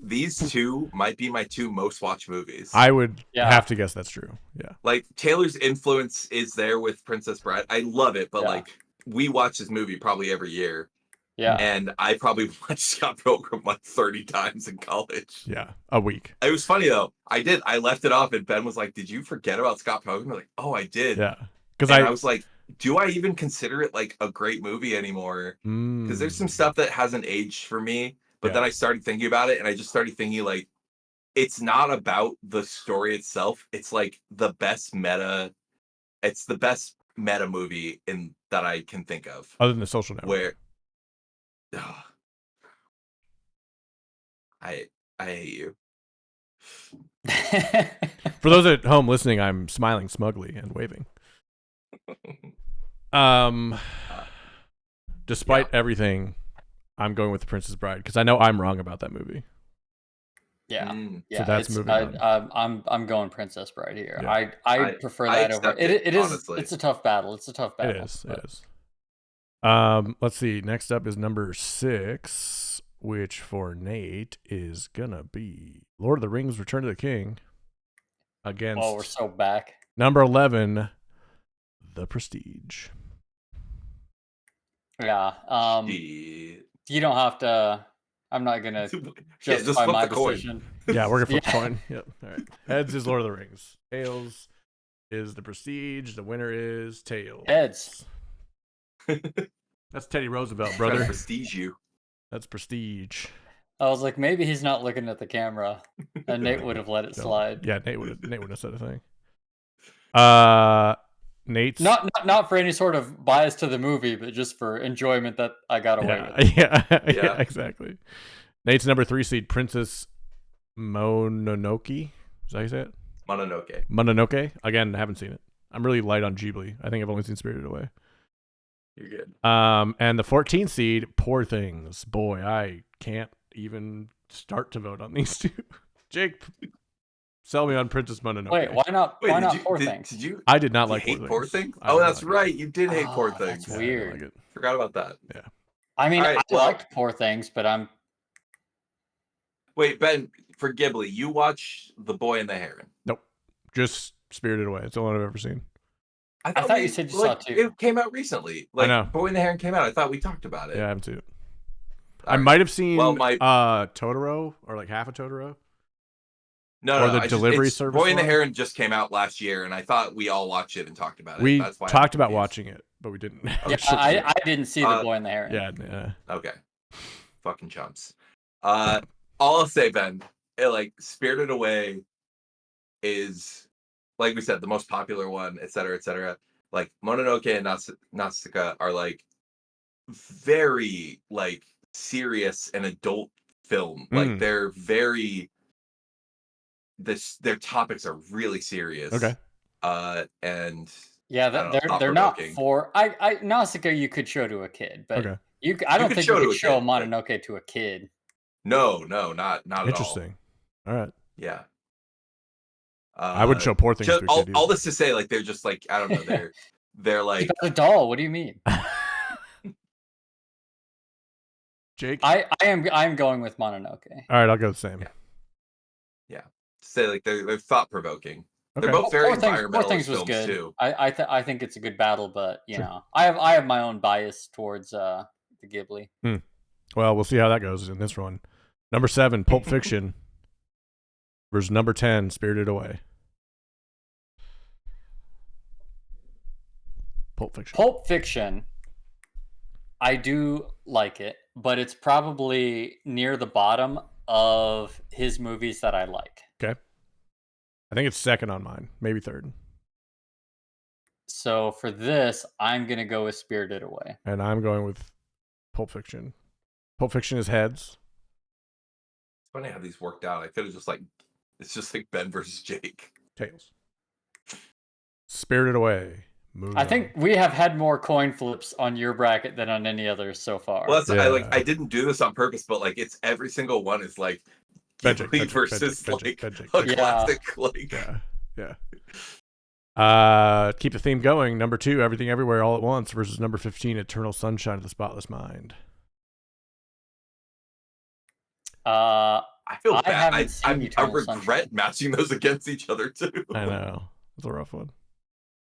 two might be my 2 most watched movies. I would Yeah. have to guess that's true. Yeah. Like Taylor's influence is there with Princess Bride. I love it, but Yeah. like we watch this movie probably every year. Yeah. And I probably watched Scott Pilgrim like 30 times in college. Yeah. A week. It was funny though. I left it off and Ben was like, "Did you forget about Scott Pilgrim?" I'm like, "Oh, I did." Yeah. Because I was like, "Do I even consider it like a great movie anymore?" Because there's some stuff that hasn't aged for me. But then I started thinking about it and I just started thinking like, it's not about the story itself. It's like the best meta. It's the best meta movie that I can think of. Other than The Social Network. Where I hate you. For those at home listening, I'm smiling smugly and waving. Despite everything, I'm going with The Princess Bride because I know I'm wrong about that movie. Yeah. So that's moving on. I'm going Princess Bride here. Yeah. I prefer that over accept it. It is. honestly. It's a tough battle. It's a tough battle. It is. but- It is. Let's see. Next up is number 6, which for Nate is gonna be Lord of the Rings: Return of the King against Oh, we're so back. number 11, The Prestige. Yeah. Shit. You don't have to. I'm not gonna just justify flip my the coin. decision. Yeah, we're gonna flip the Yeah. coin. Yep. All right. Heads is Lord of the Rings. Tails is The Prestige. The winner is Tails. Heads. That's Teddy Roosevelt, Trying to brother. prestige you. That's Prestige. I was like, maybe he's not looking at the camera, and Nate would have let it No. slide. Yeah, Nate would have said a thing. Nate's Not for any sort of bias to the movie, but just for enjoyment that I got away with. yeah, Yeah. exactly. Nate's number 3 seed, Princess Mononoke. Is that how you say it? Mononoke. Mononoke. Again, I haven't seen it. I'm really light on Ghibli. I think I've only seen Spirited Away. You're good. And the 14th seed, Poor Things. Boy, I can't even start to vote on these two. Jake, sell me on Princess Mononoke. Wait, why not? Wait, why did not you, Poor did, Things? Did you I did not you like hate Poor Poor Things. Things? I Oh, did that's not like right. You did hate Poor Oh, Things. that's it. Yeah, I weird. didn't like it. Forgot about that. I mean, All right, I well- liked Poor Things, but I'm Wait, Ben, for Ghibli, you watch The Boy and the Heron. Just Spirited Away. It's the only one I've ever seen. thought you said you saw two. It came out recently. Like know. Boy and the Heron came out. I thought we talked about it. Yeah, I haven't seen it. All I right. might have seen Well, my- Totoro or like half of Totoro. No, or no, the I delivery it's- service Boy and the one? Heron just came out last year, and I thought we all watched it and talked about it. We That's why I'm talked about confused. watching it, but we didn't. yeah, I didn't see the Boy and the Heron. yeah. Okay. Fucking chumps. All I'll say, Ben, like Spirited Away is, like we said, the most popular one, et cetera, et cetera. Like Mononoke and Nausicaa are like very like serious and adult film. Like they're very their topics are really serious. Okay. And yeah, they're not for Nausicaa you could show to a kid, but Okay. I don't think you could show kid, Mononoke to a kid. No, not at all. Interesting. All right. Yeah. I would show Poor Things to a kid. All this to say, like they're just like I don't know, they're like a doll. What do you mean? Jake, I'm going with Mononoke. All right, I'll go the same. Yeah. Say like they're thought provoking. Okay. They're both very Poor environmental Things was films good. too. I think it's a good battle, but you Sure. know, I have my own bias towards the Ghibli. Well, we'll see how that goes in this one. Number 7, Pulp Fiction versus number 10, Spirited Away. Pulp Fiction. Pulp Fiction, I do like it, but it's probably near the bottom of his movies that I like. Okay. I think it's second on mine, maybe third. So for this, I'm going to go with Spirited Away. And I'm going with Pulp Fiction. Pulp Fiction is heads. It's funny how these worked out. I could have it's just like Ben versus Jake. Tails. Spirited Away. I think we have had more coin flips on your bracket than on any others so far. Well, I didn't do this on purpose, but like it's every single one is like Ghibli versus classic. Like keep the theme going. Number 2, Everything Everywhere All at Once versus number 15, Eternal Sunshine of the Spotless Mind. I feel bad. I regret Sunshine. matching those against each other too. I know. It's a rough one.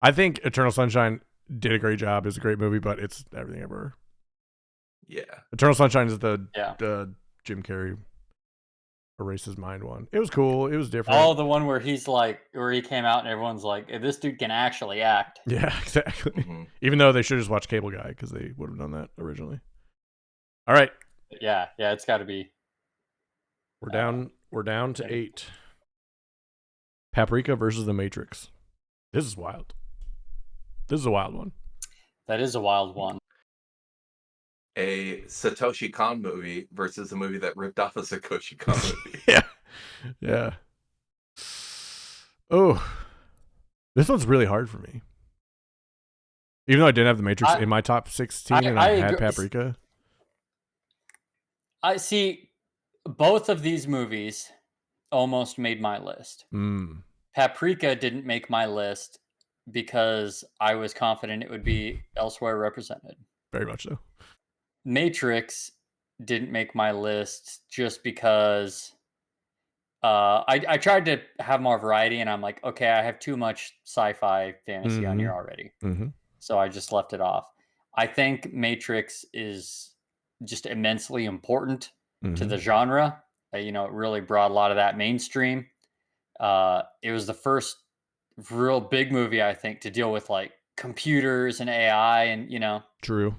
I think Eternal Sunshine did a great job. It's a great movie, but it's Everything Everywhere. Yeah. Eternal Sunshine is the Jim Carrey Erase His Mind one. It was cool. It was different. Oh, the one where where he came out and everyone's like, this dude can actually act. Yeah, exactly. Mm-hmm. Even though they should just watch Cable Guy because they would have done that originally. All right. Yeah, it's got to be. We're down to 8. Paprika versus The Matrix. This is wild. This is a wild one. That is a wild one. A Satoshi Kon movie versus a movie that ripped off a Satoshi Kon movie. Yeah. Oh, this one's really hard for me. Even though I didn't have The Matrix in my top 16 and I had Paprika. I see both of these movies almost made my list. Paprika didn't make my list because I was confident it would be elsewhere represented. Very much so. Matrix didn't make my list just because I tried to have more variety, and I'm like, okay, I have too much sci-fi fantasy on here already. So I just left it off. I think Matrix is just immensely important to the genre. It really brought a lot of that mainstream. It was the first real big movie, I think, to deal with like computers and AI and, True.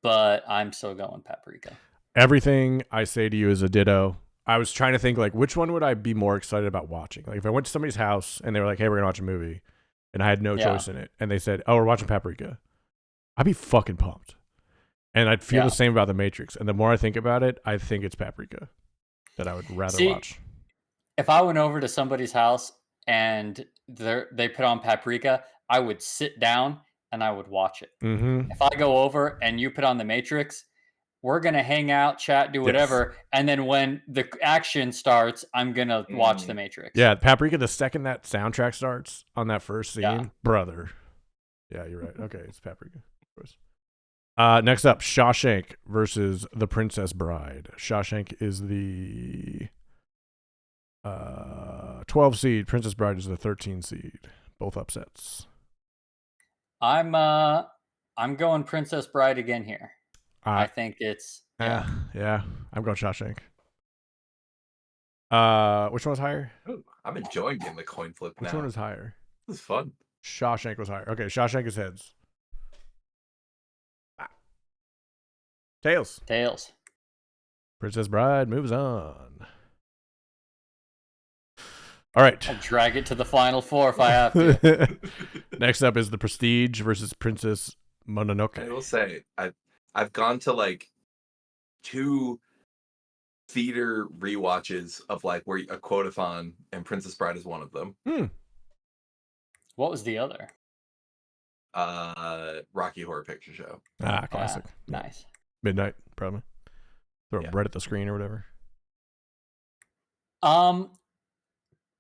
But I'm still going Paprika. Everything I say to you is a ditto. I was trying to think like which one would I be more excited about watching? Like if I went to somebody's house and they were like, "Hey, we're gonna watch a movie," and I had no choice in it, and they said, "Oh, we're watching Paprika," I'd be fucking pumped, and I'd feel the same about The Matrix. And the more I think about it, I think it's Paprika that I would rather watch. If I went over to somebody's house and they put on Paprika, I would sit down and I would watch it. If I go over and you put on The Matrix, we're going to hang out, chat, do whatever. Yes. And then when the action starts, I'm going to watch The Matrix. Yeah, Paprika, the second that soundtrack starts on that first scene, brother. Yeah, you're right. Okay, it's Paprika. Of course. Next up, Shawshank versus The Princess Bride. Shawshank is the 12 seed. Princess Bride is the 13 seed. Both upsets. I'm going Princess Bride again here. I think it's yeah. I'm going Shawshank. Which one was higher? Ooh, I'm enjoying getting the coin flip now. Which one was higher? This is fun. Shawshank was higher. Okay, Shawshank is heads. Tails. Princess Bride moves on. All right. I'll drag it to the final four if I have to. Next up is The Prestige versus Princess Mononoke. I will say, I've gone to like two theater rewatches of like where a quote-a-thon and Princess Bride is one of them. What was the other? Rocky Horror Picture Show. Classic. Yeah. Nice. Midnight, probably. Throw Yeah. it right at the screen or whatever.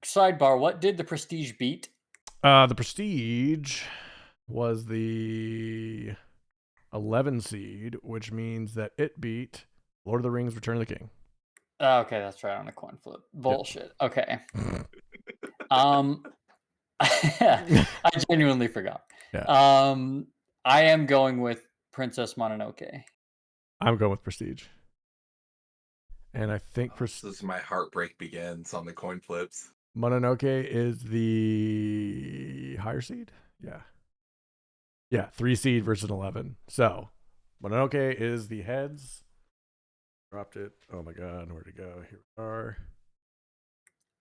Sidebar, what did The Prestige beat? The Prestige was the 11 seed, which means that it beat Lord of the Rings: Return of the King. Oh, okay, that's right, on a coin flip. Bullshit. Okay. I genuinely forgot. Yeah. I am going with Princess Mononoke. I'm going with Prestige. And I think This is my heartbreak begins on the coin flips. Mononoke is the higher seed. Yeah. Yeah, 3 seed versus 11. So, Mononoke is the heads. Dropped it. Oh my god, where'd it go? Here we are.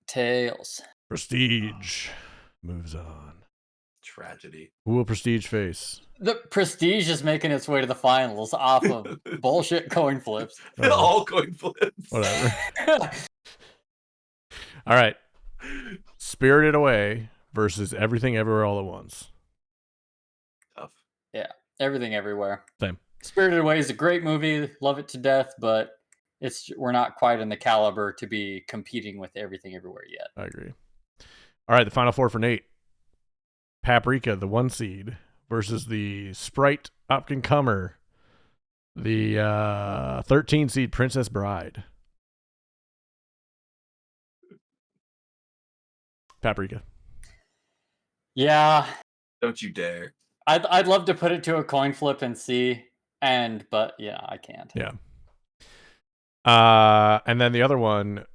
Tails. Prestige moves on. Tragedy. Who will Prestige face? The Prestige is making its way to the finals off of bullshit coin flips. All coin flips. Whatever. All right. Spirited Away versus Everything Everywhere All at Once. Tough. Yeah, Everything Everywhere. Same. Spirited Away is a great movie, love it to death, but we're not quite in the caliber to be competing with Everything Everywhere yet. I agree. All right, the final four for Nate. Paprika, the 1 seed, versus the Sprite Upkin Comer, the 13 seed Princess Bride. Paprika. Yeah. Don't you dare. I'd love to put it to a coin flip and see, but yeah, I can't. Yeah. And then the other one,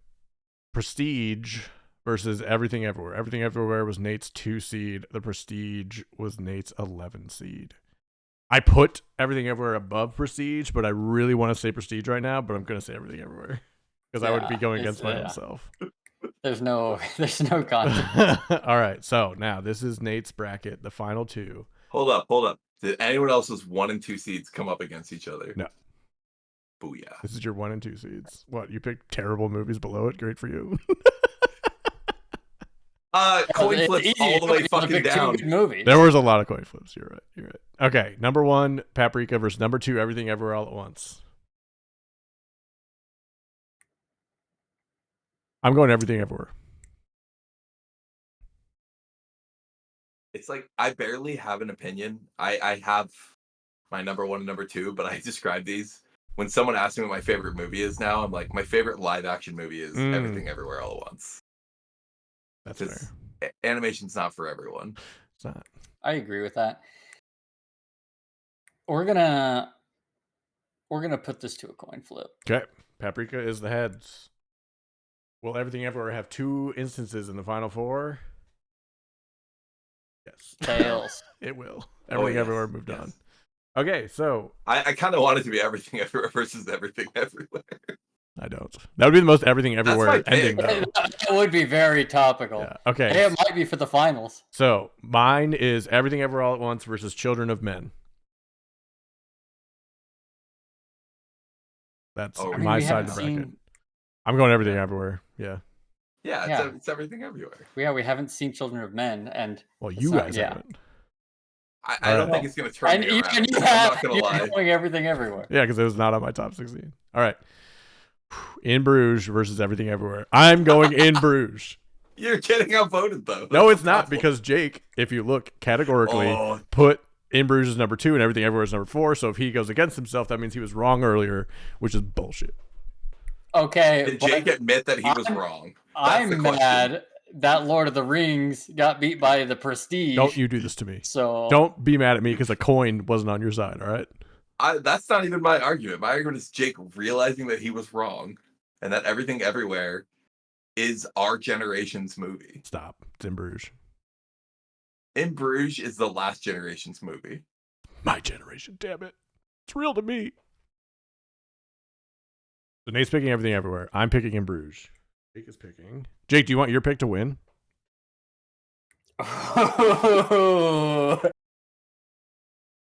Prestige versus Everything Everywhere. Everything Everywhere was Nate's 2 seed. The Prestige was Nate's 11 seed. I put Everything Everywhere above Prestige, but I really want to say Prestige right now, but I'm going to say Everything Everywhere because I would be going against my own self. There's no contest. All right, so now this is Nate's bracket, the final 2. Hold up. Did anyone else's 1 and 2 seeds come up against each other? No. Booyah. This is your 1 and 2 seeds. What, you picked terrible movies below it? Great for you. Coin flips all the way fucking down. There was a lot of coin flips. You're right. Okay, number 1, Paprika versus number 2, Everything Everywhere All at Once. I'm going Everything Everywhere. It's like I barely have an opinion. I have my number 1 and number 2, but I describe these. When someone asks me what my favorite movie is now, I'm like, my favorite live action movie is Everything Everywhere All at Once. That's fair. Animation's not for everyone. It's not. I agree with that. We're gonna put this to a coin flip. Okay, Paprika is the heads. Will Everything Everywhere have 2 instances in the final 4? Yes. Tails. It will. Everything Everywhere moved on. Okay, so I kind of want it to be Everything Everywhere versus Everything Everywhere. I don't. That would be the most Everything Everywhere ending, though. That would be very topical. Yeah. Okay. Hey, it might be for the finals. So mine is Everything Everywhere All at Once versus Children of Men. That's my side of the bracket. I'm going Everything Everywhere. Yeah. Yeah, it's Everything Everywhere. Yeah, we haven't seen Children of Men, and well, you guys haven't. I don't think it's going to turn me around. I'm not going to lie. Going Everything Everywhere. Yeah, because it was not on my top 16. All right. In Bruges versus Everything Everywhere. I'm going In Bruges. You're getting outvoted, though. No, it's not, because Jake, if you look categorically, put In Bruges as number 2 and Everything Everywhere as number 4. So if he goes against himself, that means he was wrong earlier, which is bullshit. Okay. Did Jake admit that he was wrong? I'm mad that Lord of the Rings got beat by The Prestige. Don't you do this to me. So don't be mad at me because a coin wasn't on your side, all right? That's not even my argument. My argument is Jake realizing that he was wrong and that Everything Everywhere is our generation's movie. Stop. It's In Bruges. In Bruges is the last generation's movie. My generation, damn it. It's real to me. So Nate's picking Everything Everywhere. I'm picking In Bruges. Jake is picking. Jake, do you want your pick to win?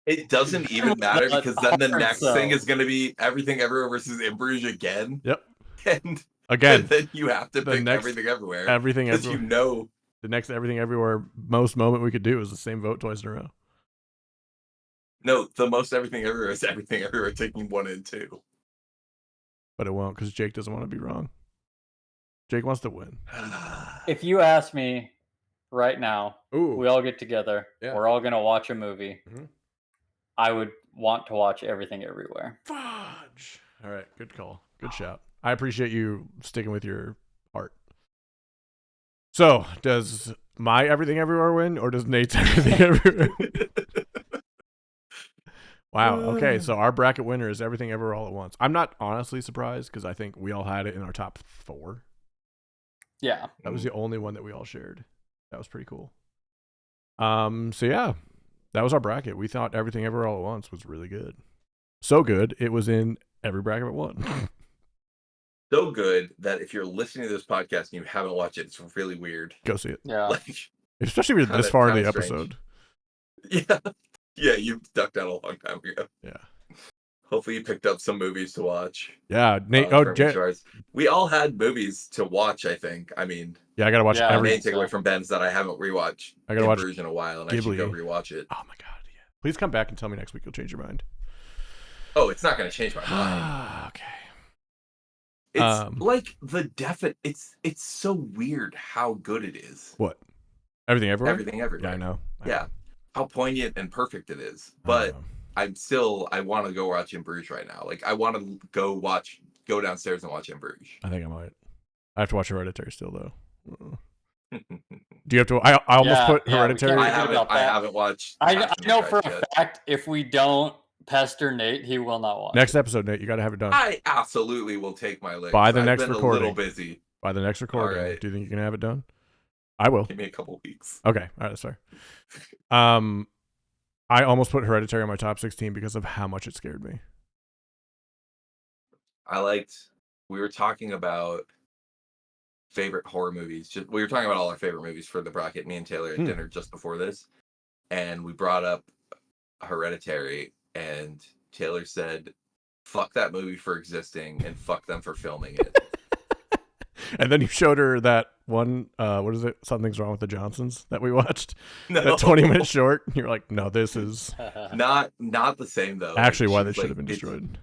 It's It doesn't even matter That's because then the hard next thing sell. is going to be Everything Everywhere versus In Bruges again. Yep. And Again, then you have to the pick next Everything Everywhere. Everything Because Everywhere. you know. The next Everything Everywhere most moment we could do is the same vote twice in a row. No, the most Everything Everywhere is Everything Everywhere taking 1 and 2. But it won't because Jake doesn't want to be wrong. Jake wants to win. If you ask me right now, Ooh. we all get together, Yeah. we're all going to watch a movie, Mhm. I would want to watch Everything Everywhere. Fudge. All right, good call. Good shout. I appreciate you sticking with your heart. So, does my Everything Everywhere win or does Nate's Everything Everywhere win? Wow. Okay, so our bracket winner is Everything Everywhere All at Once. I'm not honestly surprised because I think we all had it in our top 4. Yeah. That was the only one that we all shared. That was pretty cool. So yeah, that was our bracket. We thought Everything Everywhere All at Once was really good. So good, it was in every bracket but one. So good that if you're listening to this podcast and you haven't watched it, it's really weird. Go see it. Yeah. Like, Especially if you're this far in the kinda strange. episode. Yeah, you ducked out a long time ago. Yeah. Hopefully you picked up some movies to watch. Yeah, Nate. From each of ours. We all had movies to watch, I think. I mean, yeah, I gotta watch Yeah, the every. main takeaway from Ben's that I haven't rewatched I gotta watch Bruges in a while, and I should go Ghibli. rewatch it. Oh my god, yeah. Please come back and tell me next week you'll change your mind. Oh, it's not going to change my mind. Okay. It's like the definite. It's so weird how good it is. What? Everything Everywhere? Everything Everywhere. Yeah, I know. Yeah. How poignant and perfect it is. But I want to go watch In Bruges right now. Like, I want to go downstairs and watch In Bruges. I think I might. I have to watch Hereditary still though. Do you have to? I almost put Hereditary. we I can't forget about haven't watched. I know for a fact if we don't pester Nate, he will not watch. Next episode, Nate, you got to have it done. I absolutely will take my licks. By the I've next been recording. a little busy. By the next recording. All right. Do you think you can have it done? I will. Give me a couple weeks. Okay. All right. That's fair. I almost put Hereditary on my top 16 because of how much it scared me. We were talking about favorite horror movies. We were talking about all our favorite movies for the bracket, me and Taylor at dinner just before this. And we brought up Hereditary, and Taylor said, fuck that movie for existing and fuck them for filming it. And then you showed her that one, what is it? Something's Wrong with the Johnsons that we watched. No. That 20-minute short. You're like, no, this is not the same though. Actually, like, why they should have been destroyed.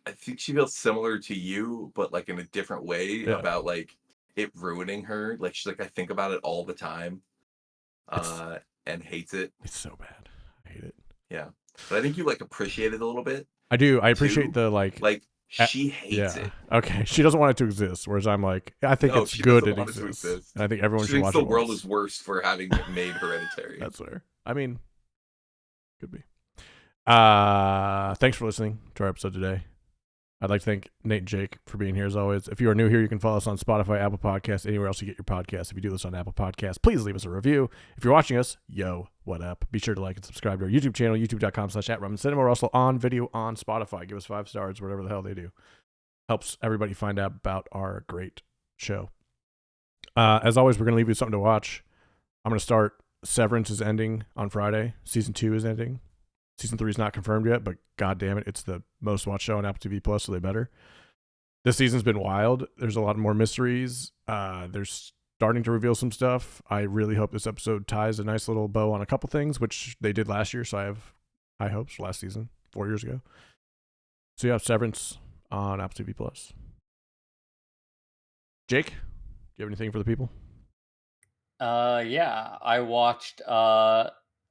I think she feels similar to you, but like in a different way about like it ruining her. Like she's like, I think about it all the time, and hates it. It's so bad. I hate it. Yeah, but I think you like appreciate it a little bit. I do. I appreciate the like she hates it. Okay, she doesn't want it to exist. Whereas I'm like, I think it's good it exists. And I think everyone should watch it. She thinks the world is worse for having made Hereditary. That's fair. I mean, could be. Thanks for listening to our episode today. I'd like to thank Nate and Jake for being here as always. If you are new here, you can follow us on Spotify, Apple Podcasts, anywhere else you get your podcasts. If you do this on Apple Podcasts, please leave us a review. If you're watching us, yo, what up? Be sure to like and subscribe to our YouTube channel, youtube.com/@RumandCinema. We're also on video on Spotify. Give us 5 stars, whatever the hell they do. Helps everybody find out about our great show. As always, we're going to leave you something to watch. I'm going to start. Severance is ending on Friday. Season 2 is ending. Season 3 is not confirmed yet, but god damn it, it's the most watched show on Apple TV Plus, so they better. This season's been wild. There's a lot more mysteries. They're starting to reveal some stuff. I really hope this episode ties a nice little bow on a couple things, which they did last year, so I have high hopes. Last season, 4 years ago. So yeah, Severance on Apple TV Plus. Jake, do you have anything for the people? Yeah, I watched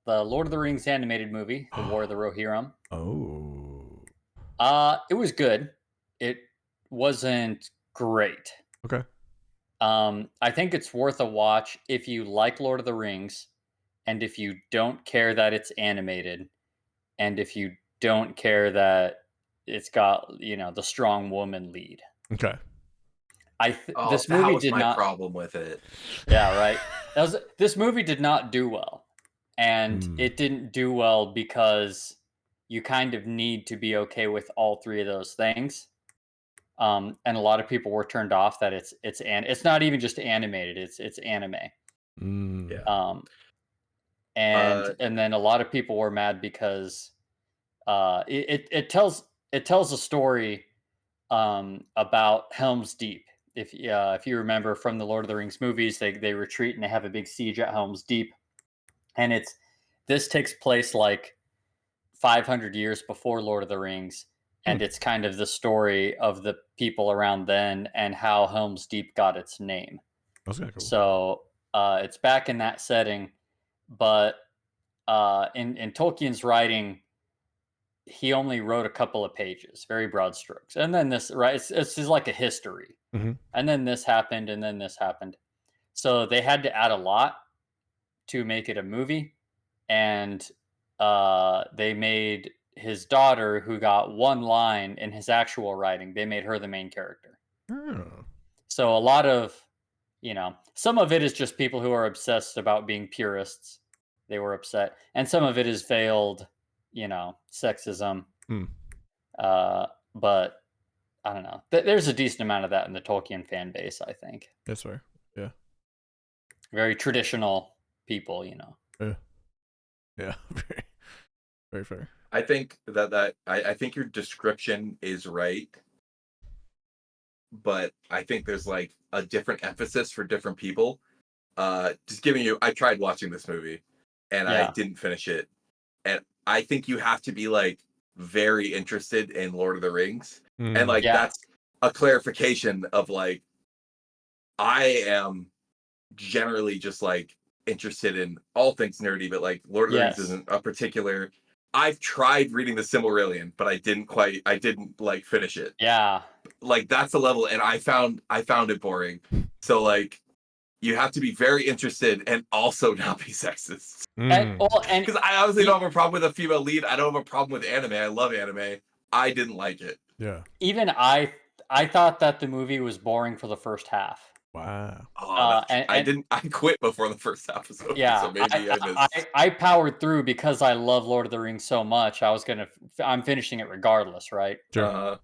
the Lord of the Rings animated movie, The War of the Rohirrim. Oh. It was good. It wasn't great. Okay. I think it's worth a watch if you like Lord of the Rings, and if you don't care that it's animated, and if you don't care that it's got, the strong woman lead. Okay. This movie did not. Problem with it. Yeah, right. This movie did not do well. And it didn't do well because you kind of need to be okay with all 3 of those things. And a lot of people were turned off that it's not even just animated, it's anime. Yeah. and then a lot of people were mad because it tells a story about Helm's Deep. If you remember from the Lord of the Rings movies, they retreat and they have a big siege at Helm's Deep, and this takes place like 500 years before Lord of the Rings, and it's kind of the story of the people around then and how Helm's Deep got its name. That's kind of cool. So it's back in that setting, but in Tolkien's writing, he only wrote a couple of pages, very broad strokes, and then this it's just like a history, and then this happened, and then this happened. So they had to add a lot to make it a movie, and they made his daughter, who got one line in his actual writing, they made her the main character. Oh. So a lot of, some of it is just people who are obsessed about being purists. They were upset, and some of it is veiled, sexism. But I don't know. There's a decent amount of that in the Tolkien fan base, I think. That's fair. Yeah. Very traditional people, Yeah. Yeah. Very, very fair. I think I think your description is right, but I think there's like a different emphasis for different people. Just giving you, I tried watching this movie and I didn't finish it, and I think you have to be like very interested in Lord of the Rings, and like that's a clarification of like I am generally just like interested in all things nerdy, but like Lord of the Rings isn't a particular. I've tried reading the Silmarillion, but I didn't like finish it. Yeah. Like that's the level, and I found it boring. So like you have to be very interested and also not be sexist. Because I obviously don't have a problem with a female lead. I don't have a problem with anime. I love anime. I didn't like it. Yeah. Even I thought that the movie was boring for the first half. Wow. I quit before the first episode. Yeah, so maybe I missed. I powered through because I love Lord of the Rings so much. I'm finishing it regardless, right? Sure.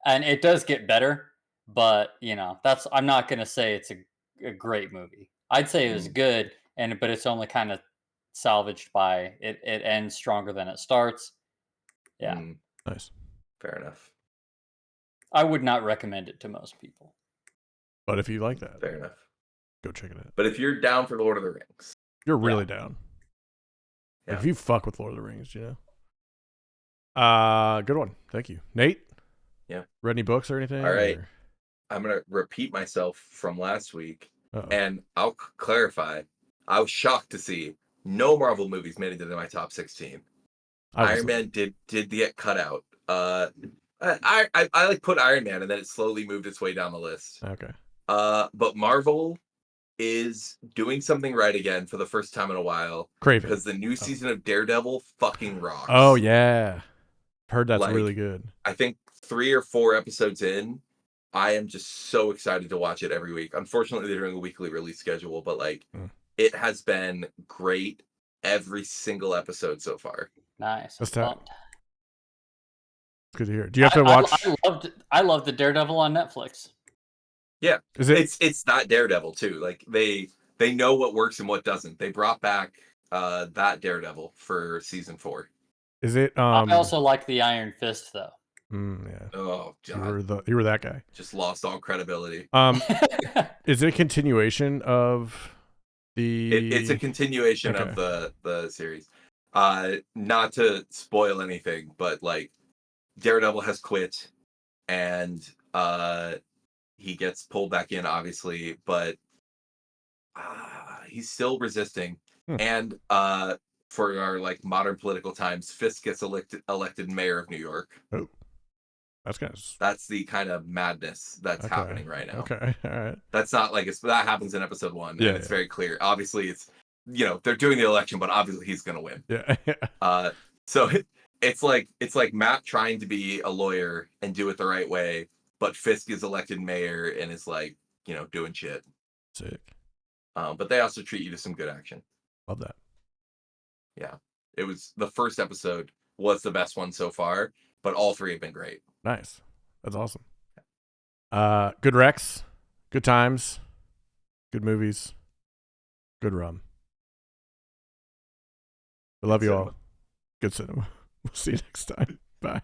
And it does get better, but I'm not gonna say it's a great movie. I'd say it was good, but it's only kind of salvaged by it ends stronger than it starts. Yeah. Nice. Fair enough. I would not recommend it to most people. But if you like that, fair enough. Go check it out. But if you're down for Lord of the Rings, you're really down. Yeah. Like if you fuck with Lord of the Rings, good one. Thank you, Nate. Yeah. Read any books or anything? All right. I'm gonna repeat myself from last week, and I'll clarify. I was shocked to see no Marvel movies made it into my top 16. Iron Man did get cut out. I like put Iron Man, and then it slowly moved its way down the list. Okay. But Marvel is doing something right again for the first time in a while. Craven. Because the new season of Daredevil fucking rocks. Oh yeah, heard that's really good. I think 3 or 4 episodes in, I am just so excited to watch it every week. Unfortunately, they're doing a weekly release schedule, but like it has been great every single episode so far. Nice. That's tough. Good to hear. Do you have to watch? I loved the Daredevil on Netflix. Yeah, it's not Daredevil too. Like they know what works and what doesn't. They brought back that Daredevil for season 4. Is it? I also like the Iron Fist though. Yeah. Oh God. You were that guy. Just lost all credibility. Is it a continuation of the? It's a continuation of the series. Not to spoil anything, but like Daredevil has quit, and he gets pulled back in, obviously, but he's still resisting. And for our like modern political times, Fisk gets elected mayor of New York. Oh, that's the kind of madness that's happening right now. Okay, all right. That's not like that happens in episode 1. Yeah, and it's very clear. Obviously, it's they're doing the election, but obviously he's gonna win. Yeah. So it's like Matt trying to be a lawyer and do it the right way, but Fisk is elected mayor and is like doing shit. Sick. But they also treat you to some good action. Love that. Yeah, it was the first episode was the best one so far, but all 3 have been great. Nice. That's awesome. Good recs, good times, good movies, good rum. I love you cinema. all. Good cinema. We'll see you next time. Bye.